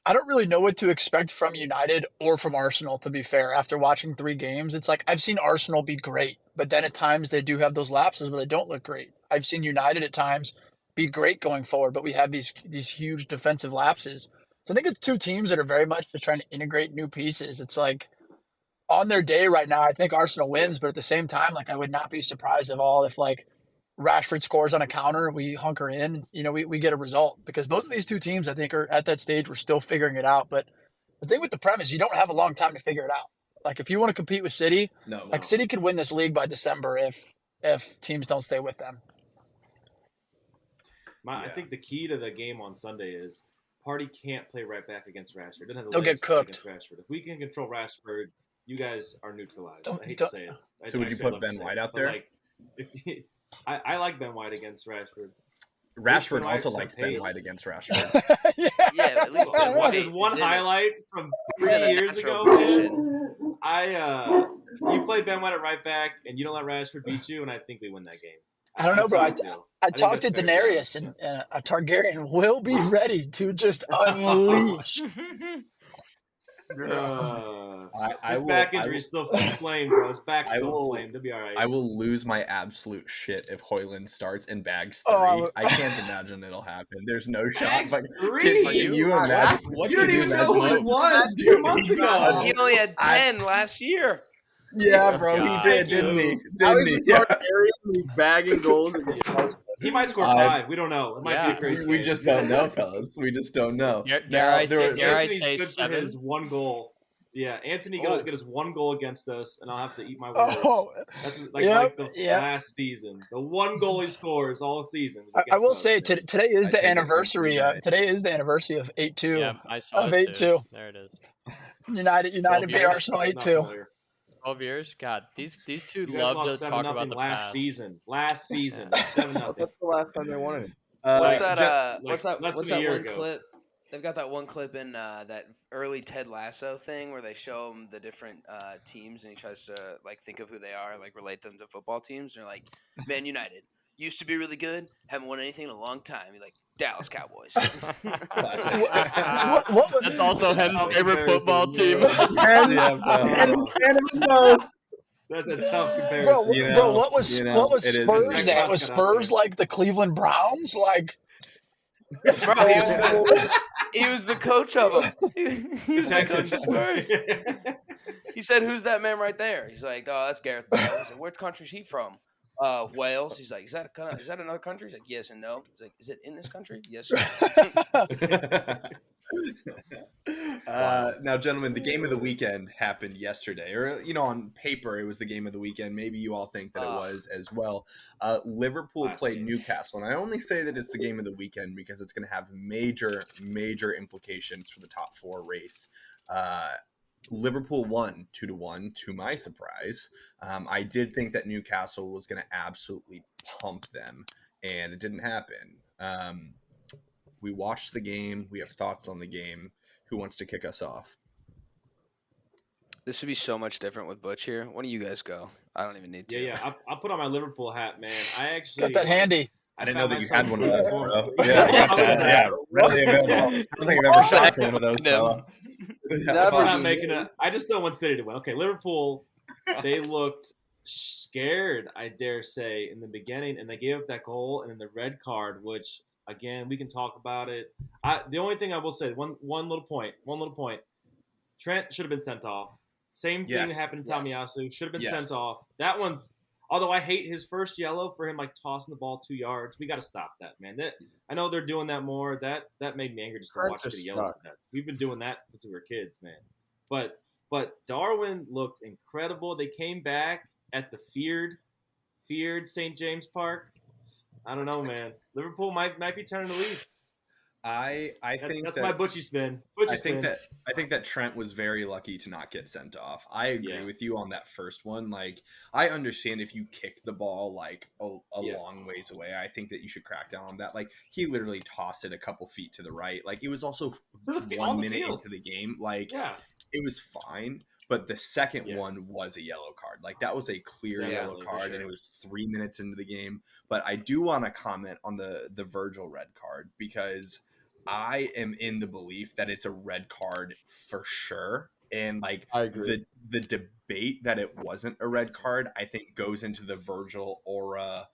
I don't really know what to expect from United or from Arsenal, to be fair. After watching 3 games, it's like I've seen Arsenal be great, but then at times they do have those lapses where they don't look great. I've seen United at times be great going forward, but we have these huge defensive lapses. So I think it's 2 teams that are very much just trying to integrate new pieces. It's like on their day right now, I think Arsenal wins, but at the same time, like I would not be surprised at all if like Rashford scores on a counter, we hunker in, we get a result, because both of these 2 teams, I think, are at that stage. We're still figuring it out. But the thing with the Prem is you don't have a long time to figure it out. Like if you want to compete with City, City could win this league by December if teams don't stay with them. I think the key to the game on Sunday is Partey can't play right back against Rashford. They'll get cooked. If we can control Rashford, you guys are neutralized. I hate to say it. So would you put Ben White out there? Like, I like Ben White against Rashford. Rashford also likes Ben White against Rashford. Yeah, at least Ben White. There's one highlight from 3 years ago. You play Ben White at right back, and you don't let Rashford beat you, and I think we win that game. I don't know, bro. I talked to Daenerys, and a Targaryen will be ready to just unleash. His back injury is still inflamed, bro. His back's still inflamed. It'll be all right. I will lose my absolute shit if Hoyland starts and bags 3. I can't imagine it'll happen. There's no shot. But can you imagine? You don't even know who he was 2 months ago. He only had 10 last year. Yeah, bro, he did, didn't he? Didn't he? Targaryen He's bagging goals against Arsenal. He might score 5. We don't know. It might be a crazy we game. just don't know, fellas. We just don't know. Dare I Anthony's say good for 7? his 1 goal. Yeah, Anthony got his 1 goal against us, and I'll have to eat my words. That's like the last season. The 1 goal he scores all season. I will say today is the anniversary. Today is the anniversary of 8-2. Yeah, I saw of it 8-2. too. There it is. United beat Arsenal 8-2. 12 years? God, these two You guys love lost to talk 7-0 about the last past. season. 7-0. That's the last time they won it. What's that? What's that year one ago. clip? They've got that one clip in that early Ted Lasso thing where they show him the different teams and he tries to like think of who they are, like relate them to football teams. And they're like, Man United used to be really good, haven't won anything in a long time. You're like Dallas Cowboys. What was, That's also Hen's favorite football team. That's a tough comparison. Bro, what was Spurs? That was Spurs like the Cleveland Browns, like. Bro, he was the coach of them. He was the coach of Spurs. He said, "Who's that man right there?" He's like, "Oh, that's Gareth Bale." He's like, "What country's he from?" Wales. He's like, "Is that another country?" He's like, "Yes and no." He's like, "Is it in this country?" Yes. Now, gentlemen, the game of the weekend happened yesterday, or on paper it was the game of the weekend. Maybe you all think that it was as well. Liverpool played Newcastle, and I only say that it's the game of the weekend because it's going to have major implications for the top 4 race. Liverpool won 2-1 to my surprise. I did think that Newcastle was going to absolutely pump them, and it didn't happen. We watched the game. We have thoughts on the game. Who wants to kick us off? This would be so much different with Butch here. When do you guys go? I don't even need to. Yeah. I'll put on my Liverpool hat, man. I actually got that handy. I didn't know that you had one of those, bro. Yeah, I got that. Yeah, readily available. I don't think I've ever shot for one of those, fella. I just don't want City to win. Okay, Liverpool, they looked scared, I dare say, in the beginning, and they gave up that goal and then the red card, which, again, we can talk about it. The only thing I will say, one little point. Trent should have been sent off. Same thing that happened to Tomiyasu. Should have been sent off. That one's, although I hate his first yellow for him like tossing the ball 2 yards. We got to stop that, man. I know they're doing that more. That made me angry just to watch the yellow for that. We've been doing that since we were kids, man. But Darwin looked incredible. They came back at the feared St. James Park. I don't know, man. Liverpool might be turning the lead. I think that's that, my Butchie spin. I think that Trent was very lucky to not get sent off. I agree with you on that first one. Like, I understand if you kick the ball like a long ways away. I think that you should crack down on that. Like, he literally tossed it a couple feet to the right. Like, it was also 1 minute into the game. Like, it was fine. But the second one was a yellow card. Like, that was a clear yellow card, and it was 3 minutes into the game. But I do want to comment on the Virgil red card because I am in the belief that it's a red card for sure. And, like, I agree. The debate that it wasn't a red card, I think, goes into the Virgil aura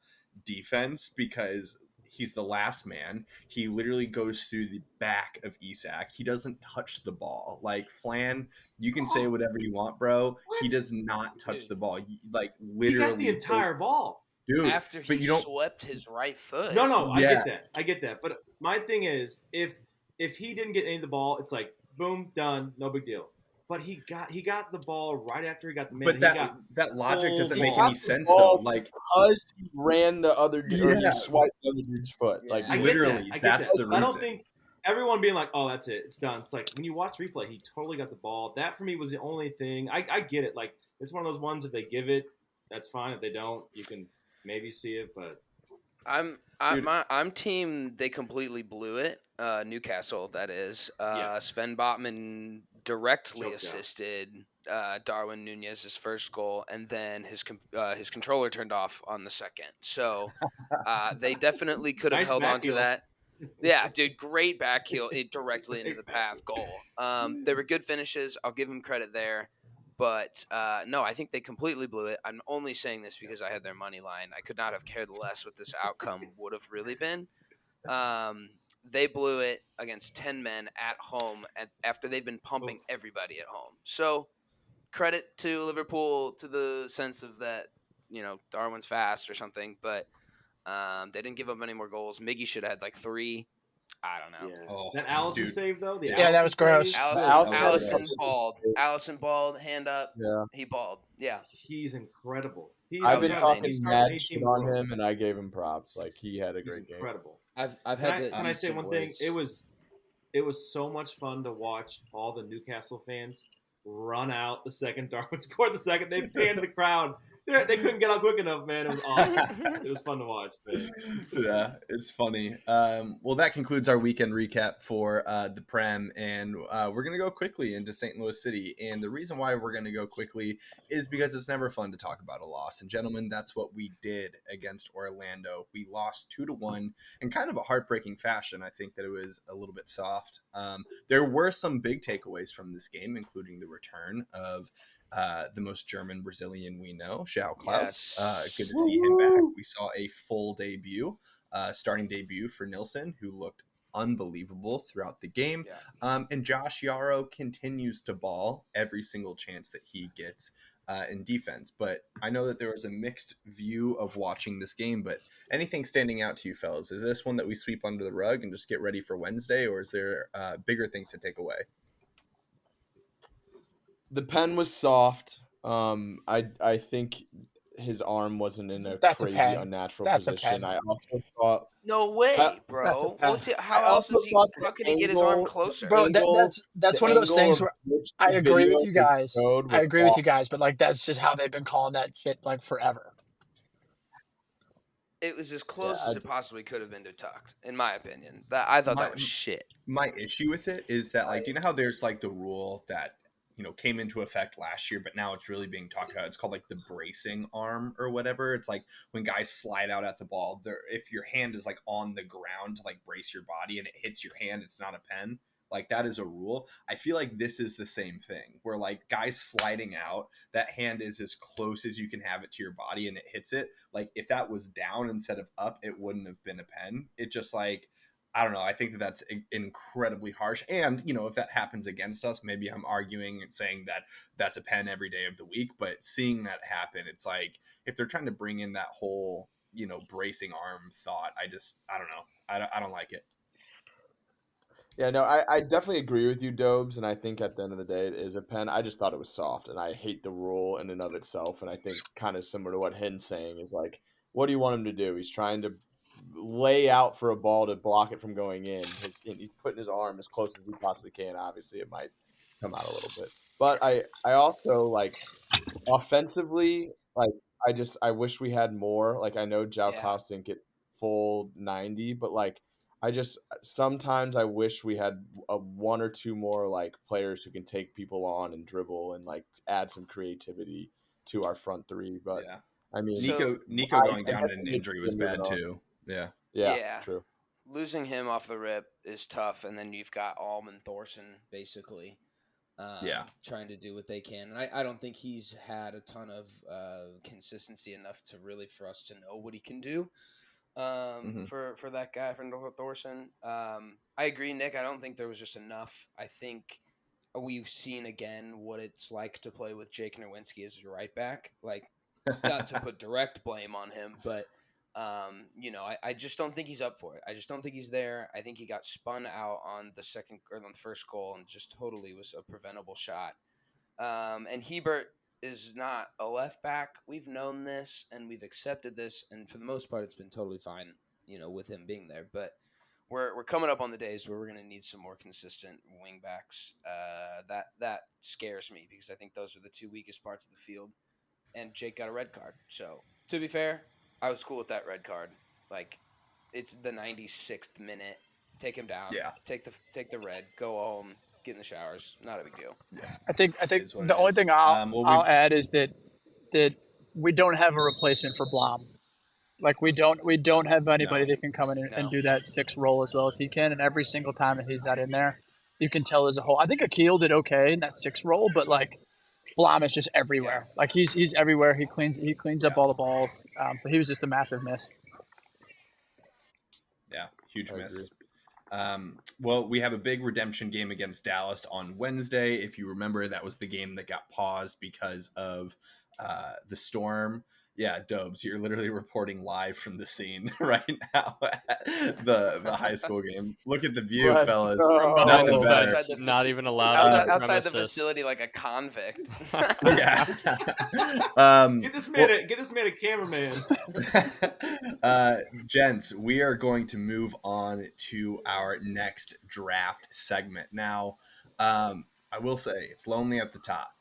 defense because he's the last man. He literally goes through the back of Isak. He doesn't touch the ball. Like, Flan, you can say whatever you want, bro. What? He does not touch the ball. Like, literally. He got the entire ball. Dude, after he swept his right foot. No, I get that. But my thing is, if he didn't get any of the ball, it's like, boom, done, no big deal. But he got the ball right after he got the man. But that logic doesn't make any sense though. Like, because he ran the other dude, or he swiped the other dude's foot. Yeah. Like, literally, that's the reason. I don't think everyone being like, "Oh, that's it, it's done." It's like when you watch replay, he totally got the ball. That for me was the only thing. I get it. Like, it's one of those ones. If they give it, that's fine. If they don't, you can maybe see it. But I'm team. They completely blew it. Newcastle, that is. Sven Botman directly assisted Darwin Nunez's first goal, and then his controller turned off on the second. So they definitely could have held on to that. Yeah, dude, great back heel directly into the path goal. They were good finishes. I'll give him credit there. But, no, I think they completely blew it. I'm only saying this because I had their money line. I could not have cared less what this outcome would have really been. They blew it against 10 men at home after they've been pumping everybody at home. So, credit to Liverpool to the sense of that Darwin's fast or something, but they didn't give up any more goals. Miggy should have had like 3. I don't know. Yeah. Oh, That Allison dude. save though. The Yeah, that was gross. save, Allison Allison- balled. Allison balled. Hand up. Yeah. He balled. Yeah. He's incredible. I've been was talking amazing. mad 18 shit on him, and I gave him props. Like, he had a He's great game. incredible. I've Can had I, to. can I eat say some one words. thing? It was so much fun to watch all the Newcastle fans run out the second Darwin scored the second. They panned the crowd. They couldn't get out quick enough, man. It was awesome. It was fun to watch, man. Yeah, it's funny. Well, that concludes our weekend recap for the Prem, and we're going to go quickly into St. Louis City. And the reason why we're going to go quickly is because it's never fun to talk about a loss. And gentlemen, that's what we did against Orlando. We lost 2-1 in kind of a heartbreaking fashion. I think that it was a little bit soft. There were some big takeaways from this game, including the return of the most German Brazilian we know, João Klaus. Yes. Good to see him back. We saw a full debut, starting debut for Nilsson, who looked unbelievable throughout the game. Yeah. And Josh Yarrow continues to ball every single chance that he gets in defense. But I know that there was a mixed view of watching this game, but anything standing out to you, fellas? Is this one that we sweep under the rug and just get ready for Wednesday, or is there bigger things to take away? The pen was soft. I think his arm wasn't in a That's a crazy pen. unnatural That's a position. pen. I also thought No way, That's a bro. pen. How I else also is he? thought the How can he get his arm angle- closer? Bro, angle- that's the one of those angle things of where which I the agree video with you was guys. showed I was agree with off. you guys, but like that's just how they've been calling that shit like forever. It was as close Yeah, as it possibly could have been to tucked, in my opinion. I thought My- that was shit. My issue with it is that, like, do you know how there's like the rule that came into effect last year, but now it's really being talked about? It's called like the bracing arm or whatever. It's like when guys slide out at the ball, if your hand is like on the ground to like brace your body and it hits your hand, it's not a pen. Like, that is a rule. I feel like this is the same thing where like guys sliding out, that hand is as close as you can have it to your body and it hits it. Like, if that was down instead of up, it wouldn't have been a pen. It just like, I don't know. I think that that's incredibly harsh. And, if that happens against us, maybe I'm arguing and saying that that's a pen every day of the week. But seeing that happen, it's like, if they're trying to bring in that whole, bracing arm thought, I don't know. I don't like it. Yeah, no, I definitely agree with you, Dobes, and I think at the end of the day it is a pen. I just thought it was soft, and I hate the rule in and of itself. And I think kind of similar to what Hin's saying is like, what do you want him to do? He's trying to lay out for a ball to block it from going in. He's putting his arm as close as he possibly can. Obviously, it might come out a little bit, but I also like offensively, like I wish we had more. Like, I know João Yeah. Klaus didn't get full 90, but like sometimes I wish we had one or two more like players who can take people on and dribble and like add some creativity to our front three. But Yeah. I mean, Nico going down guess in an it makes injury it was moving bad on. too. Yeah. Yeah, true. Losing him off the rip is tough, and then you've got Alm and Thorson basically trying to do what they can. And I don't think he's had a ton of consistency enough to really for us to know what he can do for that guy, for Thorson. I agree, Nick. I don't think there was just enough. I think we've seen again what it's like to play with Jake Nowinski as your right back. Like, not to put direct blame on him, but I just don't think he's up for it. I just don't think he's there. I think he got spun out on the second or on the first goal and just totally was a preventable shot. And Hebert is not a left back. We've known this and we've accepted this, and for the most part, it's been totally fine, with him being there. But we're coming up on the days where we're going to need some more consistent wing backs. That scares me because I think those are the two weakest parts of the field. And Jake got a red card. So, to be fair, I was cool with that red card. Like, it's the 96th minute. Take him down. Yeah. Take the red. Go home. Get in the showers. Not a big deal. I think is what the it only is. thing I'll add is that we don't have a replacement for Blom. Like, we don't have anybody that can come in and do that 6 role as well as he can. And every single time that he's not in there, you can tell there's a hole. I think Akil did okay in that 6 role, but like, Blom is just everywhere. Like, he's everywhere. He cleans up all the balls. So he was just a massive miss. Yeah, huge miss. Well, we have a big redemption game against Dallas on Wednesday. If you remember, that was the game that got paused because of the storm. Yeah, Dobes, you're literally reporting live from the scene right now at the high school game. Look at the view, Let's fellas. go. Behind Nothing the better. fence, the not faci- even allowed on the outside the premises. facility like a convict. Yeah. Get this man a cameraman. Gents, we are going to move on to our next draft segment. Now, I will say it's lonely at the top.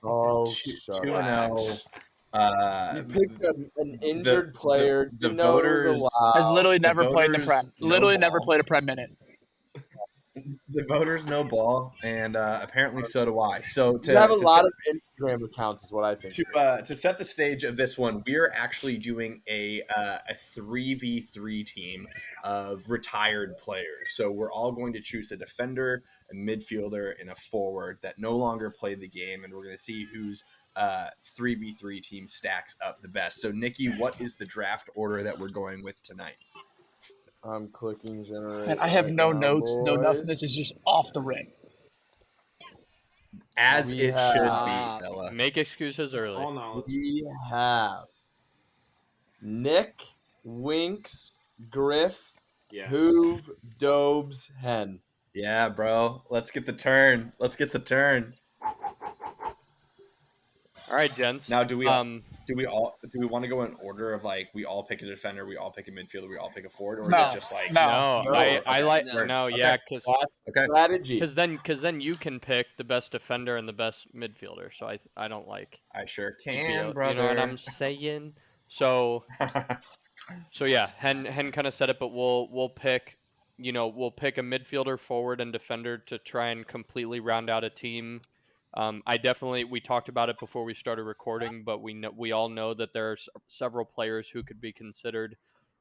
Oh, 2-0. You picked an injured player. The You know it was voters allowed. Has literally the never played in the voters prep. know Literally never ball. played a prep minute. The voters know ball, and apparently so do I. So You have a lot of Instagram accounts, is what I think. to set the stage of this one, we are actually doing a 3v3 team of retired players. So we're all going to choose a defender, a midfielder, and a forward that no longer play the game, and we're going to see whose 3v3 team stacks up the best. So Nikki, what is the draft order that we're going with tonight? I'm clicking generate. And I have right no now, notes, no nothing. boys. This is just off the ring. As We it have- should be, fella. Make excuses early. All knowledge. We have Nick, Winks, Griff, Yeah. Hoove, Dobes, Hen. Yeah, bro. Let's get the turn. All right, gents. Now, do we Um, want to go in order of like we all pick a defender, we all pick a midfielder, we all pick a forward, or No. is it just like No. no, I like No. no, Okay. yeah, because That's the Okay. strategy. then you can pick the best defender and the best midfielder. So I don't like I sure you can, know brother? what I'm saying. So yeah, Hen kind of said it, but we'll pick a midfielder, forward, and defender to try and completely round out a team. We talked about it before we started recording, but we all know that there are several players who could be considered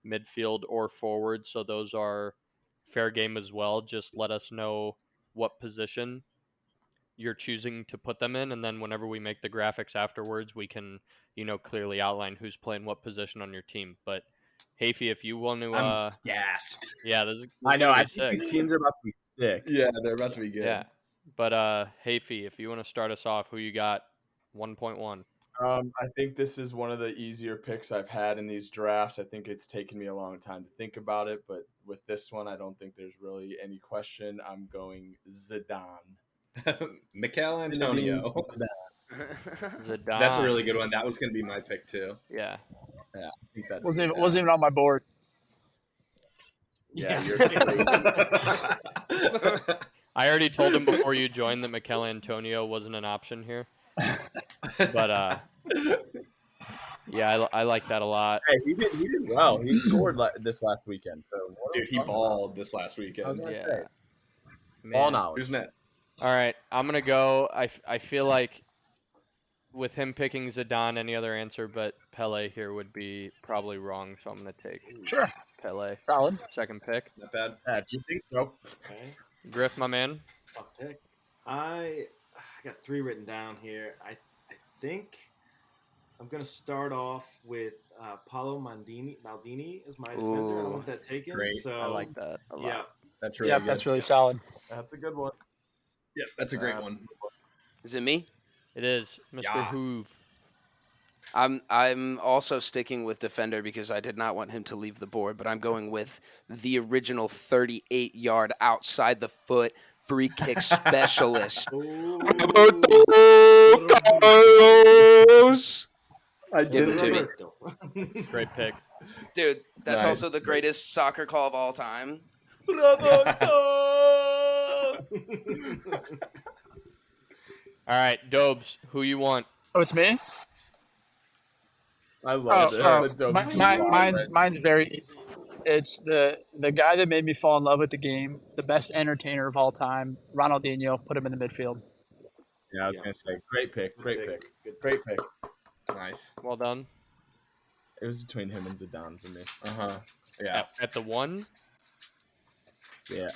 midfield or forward, so those are fair game as well. Just let us know what position you're choosing to put them in, and then whenever we make the graphics afterwards, we can clearly outline who's playing what position on your team. But Hafey, if you want to, I'm gassed. yeah, this is I know. gonna I be think sick. these teams are about to be sick. Yeah, they're about to be good. Yeah, but Hafey, if you want to start us off, who you got? 1.1. I think this is one of the easier picks I've had in these drafts. I think it's taken me a long time to think about it, but with this one, I don't think there's really any question. I'm going Zidane. Mikel Antonio. Zidane. That's a really good one. That was going to be my pick too. Yeah. Yeah, I think that's Wasn't even on my board. Yeah, you're I already told him before you joined that Mikel Antonio wasn't an option here. But yeah, I like that a lot. Hey, he did well. He scored this last weekend. So what are Dude, we he talking balled this last about? I weekend. was gonna Yeah. say, Man. all knowledge. Who's next? All right, I'm gonna go. I feel like with him picking Zidane, any other answer but Pele here would be probably wrong. So I'm gonna take Sure. Pele. Solid. Second pick. Not bad. Yeah, if you think so. Okay. Griff, my man. Tough pick. I got 3 written down here. I think I'm gonna start off with Paolo Maldini as my defender. I don't want that taken. Great. So I like that a lot. Yeah. That's really Yep, good. that's really solid. That's a good one. Yep, that's a great one. Is it me? It is Mr. Yeah. Hoove. I'm also sticking with defender because I did not want him to leave the board, but I'm going with the original 38-yard outside the foot free kick specialist. I Give did it to me. Great pick. Dude, that's Nice. also the greatest soccer call of all time. All right, Dobes, who you want? Oh, it's me? I love this. The Dobes Mine's very easy. It's the guy that made me fall in love with the game, the best entertainer of all time, Ronaldinho. Put him in the midfield. Yeah, I was gonna say, great pick. Good Great pick. Nice. Well done. It was between him and Zidane for me. Uh-huh. Yeah. At the 1. Yeah.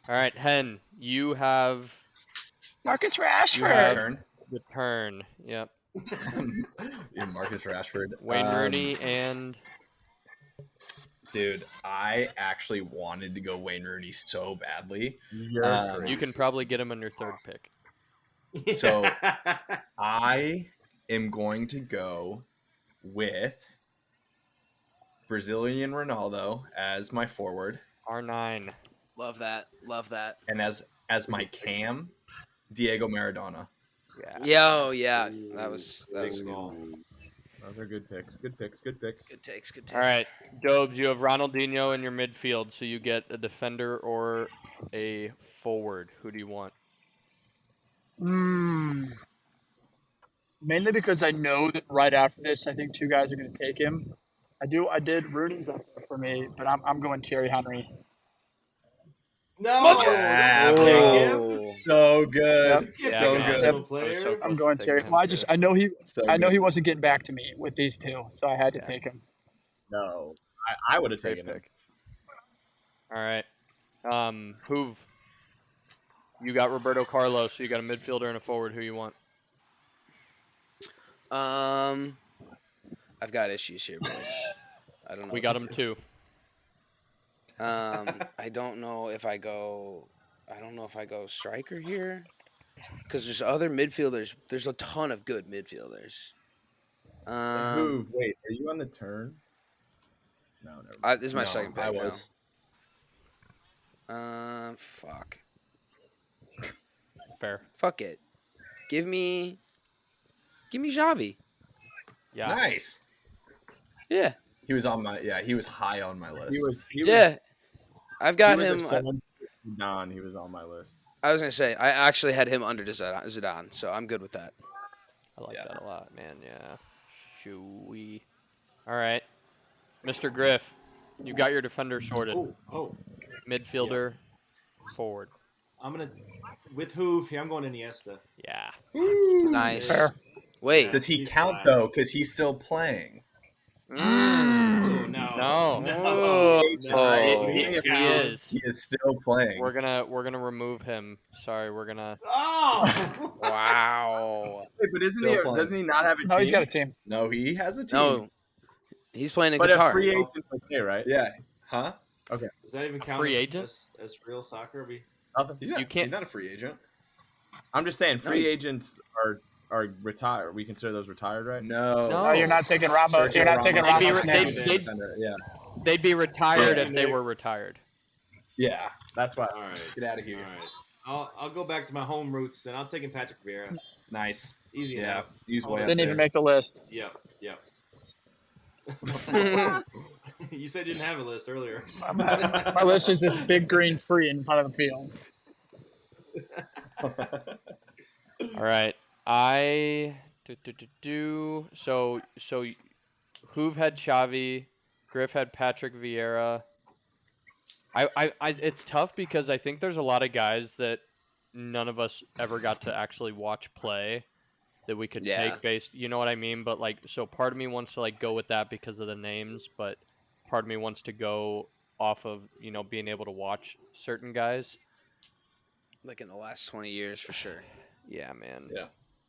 All right, Hen, you have Marcus You Rashford. have turn. the turn. Yep. Yeah, Marcus Rashford. Wayne Rooney and Dude, I actually wanted to go Wayne Rooney so badly. You're you can probably get him on your third pick. So I am going to go with Brazilian Ronaldo as my forward, R9. Love that. Love that. and as my cam, Diego Maradona. Yeah. Yeah. Ooh, That was big a good call. one. Those are good picks. Good picks. Good picks. Good takes. Good takes. All right, Dobes, you have Ronaldinho in your midfield, so you get a defender or a forward. Who do you want? Mainly because I know that right after this, I think two guys are going to take him. I did. Rooney's up there for me, but I'm going Thierry Henry. No, Yeah, don't pick him. Oh. So good. Yep. You can't So pick an good. Arsenal I was player. so I'm close going to Thierry. taking Well, him, too. I know he So I know good. he wasn't getting back to me with these two, so I had to Yeah. take him. No, I would have Great taken him. pick. All right. Hoove, you got Roberto Carlos, so you got a midfielder and a forward. Who you want? I've got issues here, boys. I don't know. We what got to him do. too. I don't know if I go. I don't know if I go striker here, because there's other midfielders. There's a ton of good midfielders. Who? Wait, are you on the turn? No, never mind. This is my No, second pick I was. now. Fuck. Fair. Fuck it. Give me Xavi. Yeah. Nice. Yeah. He was on my he was high on my list. He Yeah. was, I've got he was him. if someone picked Zidane, he was on my list. I was gonna say I actually had him under Zidane, so I'm good with that. I like Yeah. that a lot, man. Yeah. Shoo-wee. All right. Mr. Griff, you got your defender sorted. Oh, Midfielder, forward. I'm gonna with Hoof. I'm going Iniesta. Yeah. Nice. Fair. Wait. Does he He's count fine. though? Because he's still playing. Oh, no. No. Oh. He He counts. is. He is still playing. We're gonna remove him. Sorry, we're gonna. Oh. Wow. Wait, but isn't Still he? playing. Doesn't he not have a No, team? he's got a team. No, he has a team. No. He's playing in But a Qatar. free agent's okay, right? Yeah. Huh? Does that even count free as, agent? as real soccer? Nothing. He's not, You can't- he's not a free agent. I'm just saying, free he's- agents are retired. We consider those retired, right? No. No. Oh, you're not taking Ramos. Sergio You're not taking Ramos Ramos. is They'd a be- now. defender, yeah. They'd be retired Yeah. if they were retired. Yeah. That's why. All right. Get out of here. All right. I'll go back to my home roots, and I'll take in Patrick Vieira. Nice. Easy Yeah. enough. He's way up Didn't there. even make the list. Yep. You said you didn't have a list earlier. My list is this big green tree in front of the field. All right. So Hoove had Xavi, Griff had Patrick Vieira. It's tough because I think there's a lot of guys that none of us ever got to actually watch play that we could Yeah. take based, you know what I mean? But like, so part of me wants to like go with that because of the names, but part of me wants to go off of, being able to watch certain guys. Like in the last 20 years, for sure. Yeah, man. Yeah.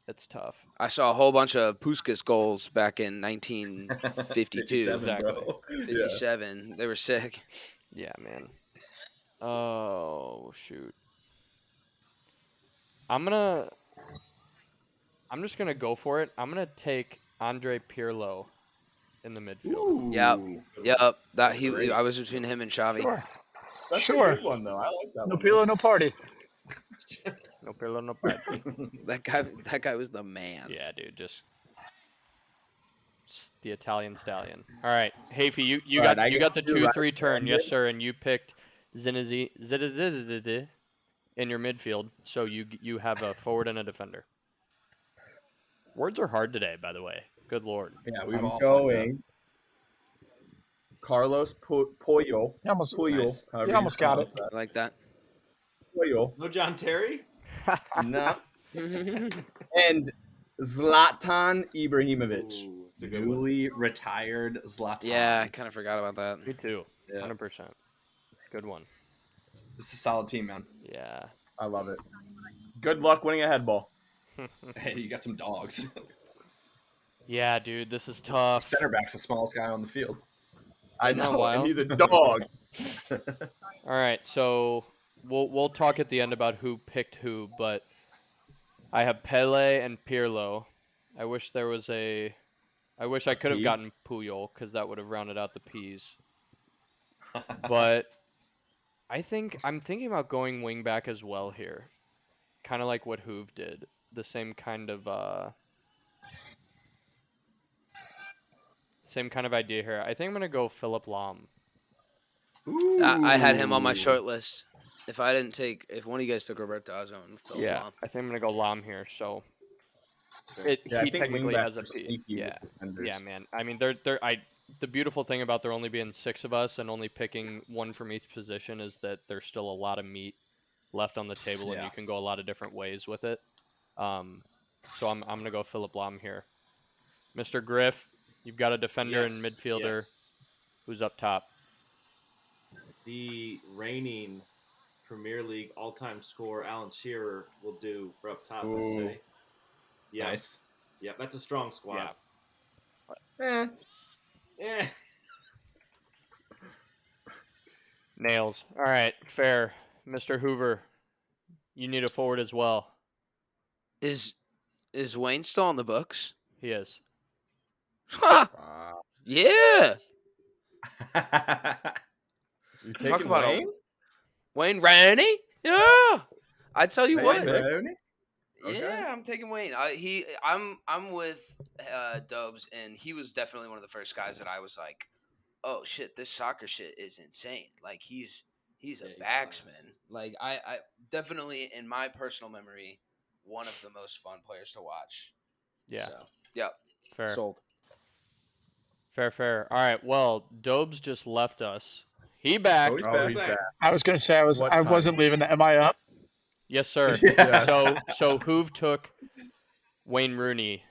It's tough. I saw a whole bunch of Puskas goals back in 1952, 57, Exactly. bro. 57. They were sick. Yeah, man. Oh, shoot. I'm just going to go for it. I'm going to take Andre Pirlo in the midfield. Ooh. Yep. That's great. I was between him and Xavi. Sure. That's Sure. a good one though. I like that No one. pillow, no party. No Pirlo, no party. That guy was the man. Yeah, dude, just the Italian stallion. All right, Hafey, you All right, I got get the to do 2-3 right. turn, yes sir, and you picked Zinedine in your midfield, so you have a forward and a defender. Words are hard today, by the way. Good lord. Yeah, we've I'm all going Carlos Pollo. You almost, Pollo. Nice. however You almost got pronounce it. I like that. Pollo. No John Terry? No. And Zlatan Ibrahimovic. Ooh, it's a good one. newly retired Zlatan. Yeah, I kind of forgot about that. Me too. Yeah. 100%. Good one. It's a solid team, man. Yeah. I love it. Good luck winning a head ball. Hey, you got some dogs. Yeah, dude, this is tough. Center back's the smallest guy on the field. I Isn't that know, wild? and he's a dog. All right, so we'll talk at the end about who picked who, but I have Pele and Pirlo I wish there was a. I wish I could have P? gotten Puyol because that would have rounded out the P's. But I'm thinking about going wing back as well here, kind of like what Hoove did. The same kind of idea here. I think I'm gonna go Philip Lahm. I had him on my Ooh. short list. If one of you guys took Roberto, I was going Philip Yeah, Lahm. I think I'm gonna go Lahm here. So Yeah, I he think technically wingbacks has a are P. sneaky Yeah, with defenders. yeah, man. I mean, the beautiful thing about there only being 6 of us and only picking one from each position is that there's still a lot of meat left on the table, and Yeah. you can go a lot of different ways with it. So I'm gonna go Philip Lahm here. Mr. Griff, you've got a defender and midfielder Yes. who's up top. The reigning Premier League all-time scorer Alan Shearer will do for up top. I'd Ooh. say. Yeah. Nice. Yep, that's a strong squad. Yeah. Yeah. Nails. All right, fair. Mr. Hoover, you need a forward as well. Is Wayne still on the books? He is. Wow. Yeah. You Talk taking about Wayne? Wayne Rooney? Yeah. I tell you Wayne what. Rooney? Okay. Yeah, I'm taking Wayne. I'm with Dubs, and he was definitely one of the first guys that I was like, oh shit, this soccer shit is insane. Like he's a he's backsman. class. Like I definitely in my personal memory, one of the most fun players to watch. Yeah. So yep. Fair. Sold. Fair. All right. Well, Dobes just left us. He back. Oh, he's Oh, back. he's back. I was gonna say What I time? wasn't leaving. Am I up? Yes, sir. Yeah. So Hoove took Wayne Rooney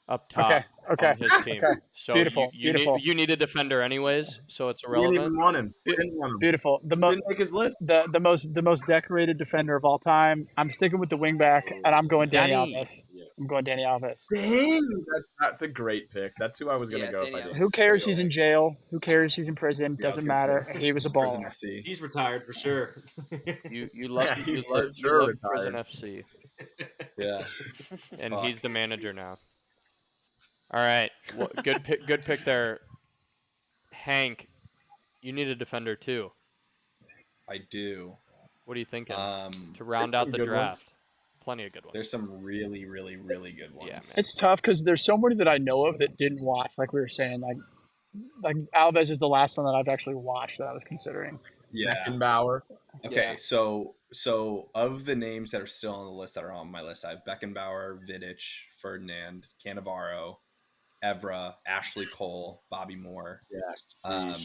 up top Okay. on his team. Okay. So Beautiful, you beautiful. need a defender anyways, so it's We didn't even irrelevant. want him. We didn't want him. Beautiful. He didn't make his list. The most decorated defender of all time. I'm sticking with the wingback, and I'm going Danny Danny. Alves. Yeah. I'm going Danny Alves. Dang, that's a great pick. That's who I was gonna Yeah, go if Danny I didn't. Who cares? Great He's in pick. jail. Who cares? He's in prison. Yeah, I was Doesn't gonna matter. say. He was a Prison baller. FC. He's retired for sure. You love Yeah, you he's love, for you sure love retired. Prison FC, Yeah. and Fuck. he's the manager now. All right, well, good pick there, Hank. You need a defender too. I do. What are you thinking to There's round out some the good ones. draft? Plenty of good ones. There's some really, really, really good ones. Yeah, man. It's tough because there's so many that I know of that didn't watch. Like we were saying, like Alves is the last one that I've actually watched that I was considering. Yeah. Beckenbauer. Okay, Yeah. so of the names that are still on the list that are on my list, I have Beckenbauer, Vidic, Ferdinand, Cannavaro, Evra, Ashley Cole, Bobby Moore. Yeah.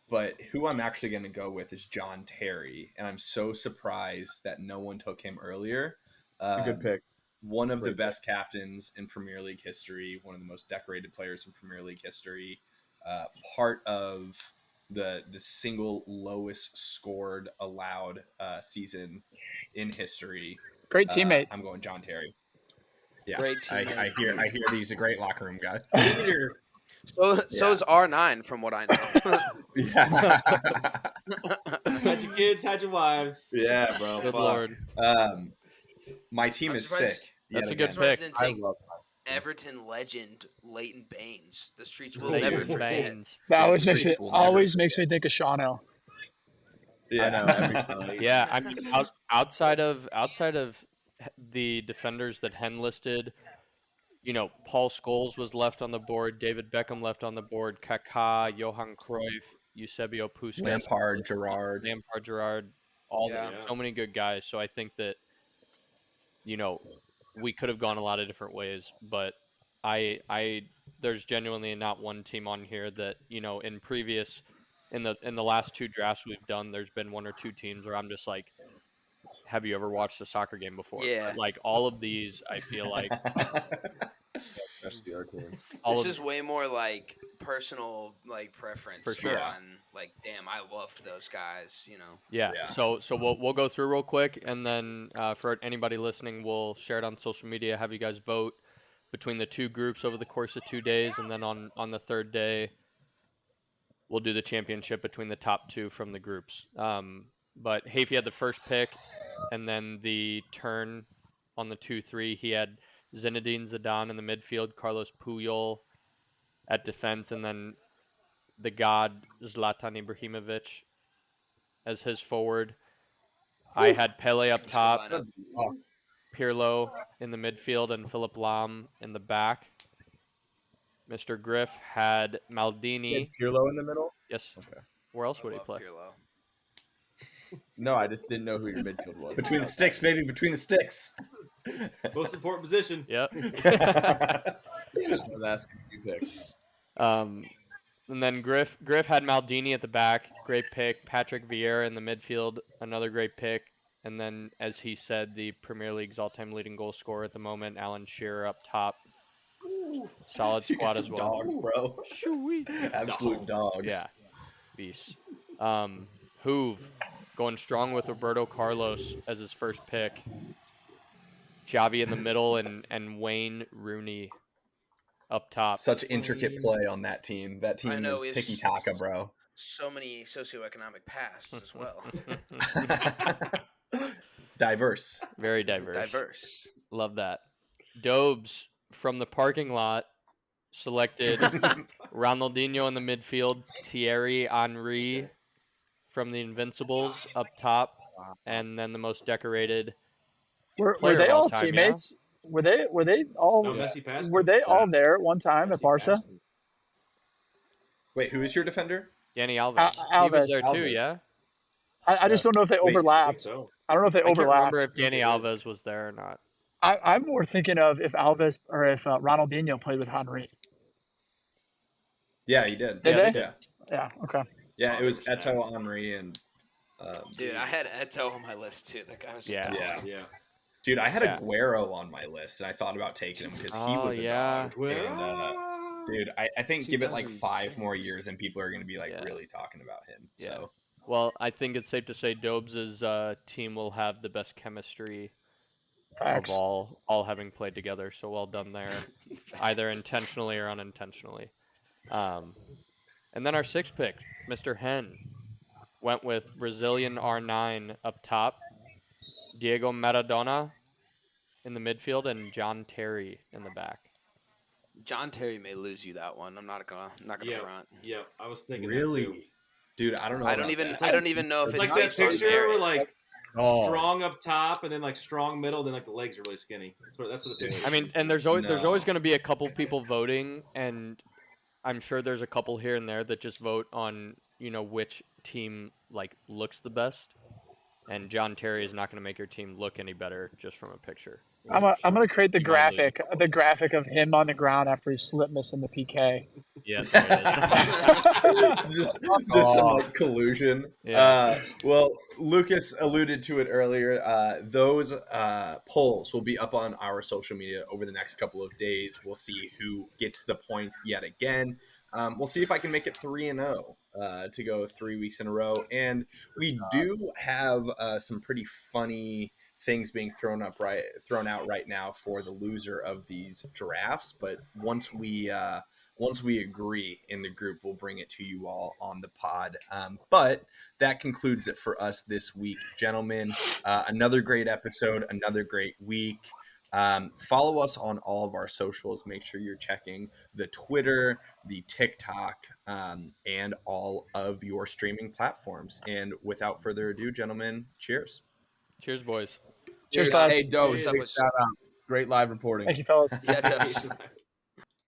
But who I'm actually going to go with is John Terry, and I'm so surprised that no one took him earlier. A good pick. One of the Great best captains in Premier League history, one of the most decorated players in Premier League history, part of the single lowest scored allowed season in history. Great teammate. I'm going John Terry. Yeah, Great teammate. I hear that he's a great locker room guy. So Yeah. is R9 from what I know. Yeah, Had your kids, had your wives. yeah, bro. Good fuck. lord. My team I'm is surprised- sick. That's yet a good again. pick. Didn't I take love Everton legend Leighton Baines. The streets will Leighton never forget. Baines. That Yeah, always makes me streets will never makes me think of Shawno. Yeah, I know, every time. Yeah, I mean, outside of the defenders that Hen listed, Paul Scholes was left on the board, David Beckham left on the board, Kaká, Johan Cruyff, Eusebio Puskas, Lampard, Gerrard. Gerrard, Yeah. so many good guys. So I think that we could have gone a lot of different ways, but there's genuinely not one team on here that in the last 2 drafts we've done, there's been 1 or 2 teams where I'm just like, have you ever watched a soccer game before? Yeah. But, like all of these, I feel like Especially our team. This is way more like personal preference For sure. on damn, I loved those guys, Yeah. Yeah. So we'll go through real quick, and then for anybody listening, we'll share it on social media. Have you guys vote between the 2 groups over the course of 2 days, and then on the 3rd day, we'll do the championship between the top 2 from the groups. But Hafey had the first pick, and then the turn on the 2-3, he had Zinedine Zidane in the midfield, Carlos Puyol at defense, and then the god Zlatan Ibrahimovic as his forward. I had Pele up top, Pirlo in the midfield, and Philip Lahm in the back. Mr. Griff had Maldini. Pirlo in the middle? Yes. Okay. Where else would he play? Pirlo. No, I just didn't know who your midfield was. Between the sticks, baby. Between the sticks. Most important position. Yep. I was asking who you picked. And then Griff had Maldini at the back. Great pick. Patrick Vieira in the midfield. Another great pick. And then, as he said, the Premier League's all-time leading goal scorer at the moment, Alan Shearer up top. Solid You got squad as some well. dogs, bro. Shoo-wee. Absolute dogs. Yeah. Beasts. Hoove going strong with Roberto Carlos as his first pick. Xavi in the middle and Wayne Rooney up top. Such intricate play on that team. That team is tiki-taka, bro. So many socioeconomic pasts as well. Diverse. Very diverse. Love that. Dobes from the parking lot selected Ronaldinho in the midfield, Thierry Henry from the Invincibles up top, and then the most decorated. Were player they of all all time, teammates? Yeah? Were they all? No, Messi passed Were him. they all there at one time at Messi Barca? passed him. Wait, who is your defender? Yanni Alves. He was there too, Alves. yeah? I just don't know if they Wait, I overlapped. So I don't know if they I can't overlapped. remember if Yanni Alves was there or not. I'm more thinking of if Alves or if Ronaldinho played with Henry. Yeah, he did. Did Yeah, they? Yeah. Yeah. Okay. Yeah, it was Eto'o, Henry, and Dude, I had Eto'o on my list too. That guy was Yeah. a dog. Yeah. yeah. dude, I had Yeah. Aguero on my list, and I thought about taking him because he was a yeah. dog. And, dude, I think give it like 5 more 2006. years, and people are going to be like Yeah. really talking about him. Yeah. So Well, I think it's safe to say Dobes' team will have the best chemistry Facts. of all having played together. So well done there, either intentionally or unintentionally. And then our sixth pick, Mr. Hen, went with Brazilian R9 up top, Diego Maradona in the midfield, and John Terry in the back. John Terry may lose you that one. I'm not gonna Yeah. front. Yeah, I was thinking that too. really, dude, I don't know. I don't about even. that. I don't even know if It's it's like that based on picture merit. where like Oh, strong up top and then like strong middle, then like the legs are really skinny. That's what the picture. I mean, is. and there's always No. going to be a couple people voting, and I'm sure there's a couple here and there that just vote on which team like looks the best. And John Terry is not going to make your team look any better just from a picture. I'm gonna create the You might lose. graphic of him on the ground after he slip missing the PK. Yeah, there it is. just some like collusion. Yeah. Well, Lucas alluded to it earlier. Those polls will be up on our social media over the next couple of days. We'll see who gets the points yet again. We'll see if I can make it 3-0 to go 3 weeks in a row. And we do have some pretty funny things being thrown out right now for the loser of these drafts. But once we agree in the group, we'll bring it to you all on the pod. But that concludes it for us this week, gentlemen. Another great episode, another great week. Follow us on all of our socials. Make sure you're checking the Twitter, the TikTok, and all of your streaming platforms. And without further ado, gentlemen, cheers. Cheers, boys. Cheers, hey, lads. Doe, What's up big with- shout out. Great live reporting. Thank you, fellas. Yeah, it's a-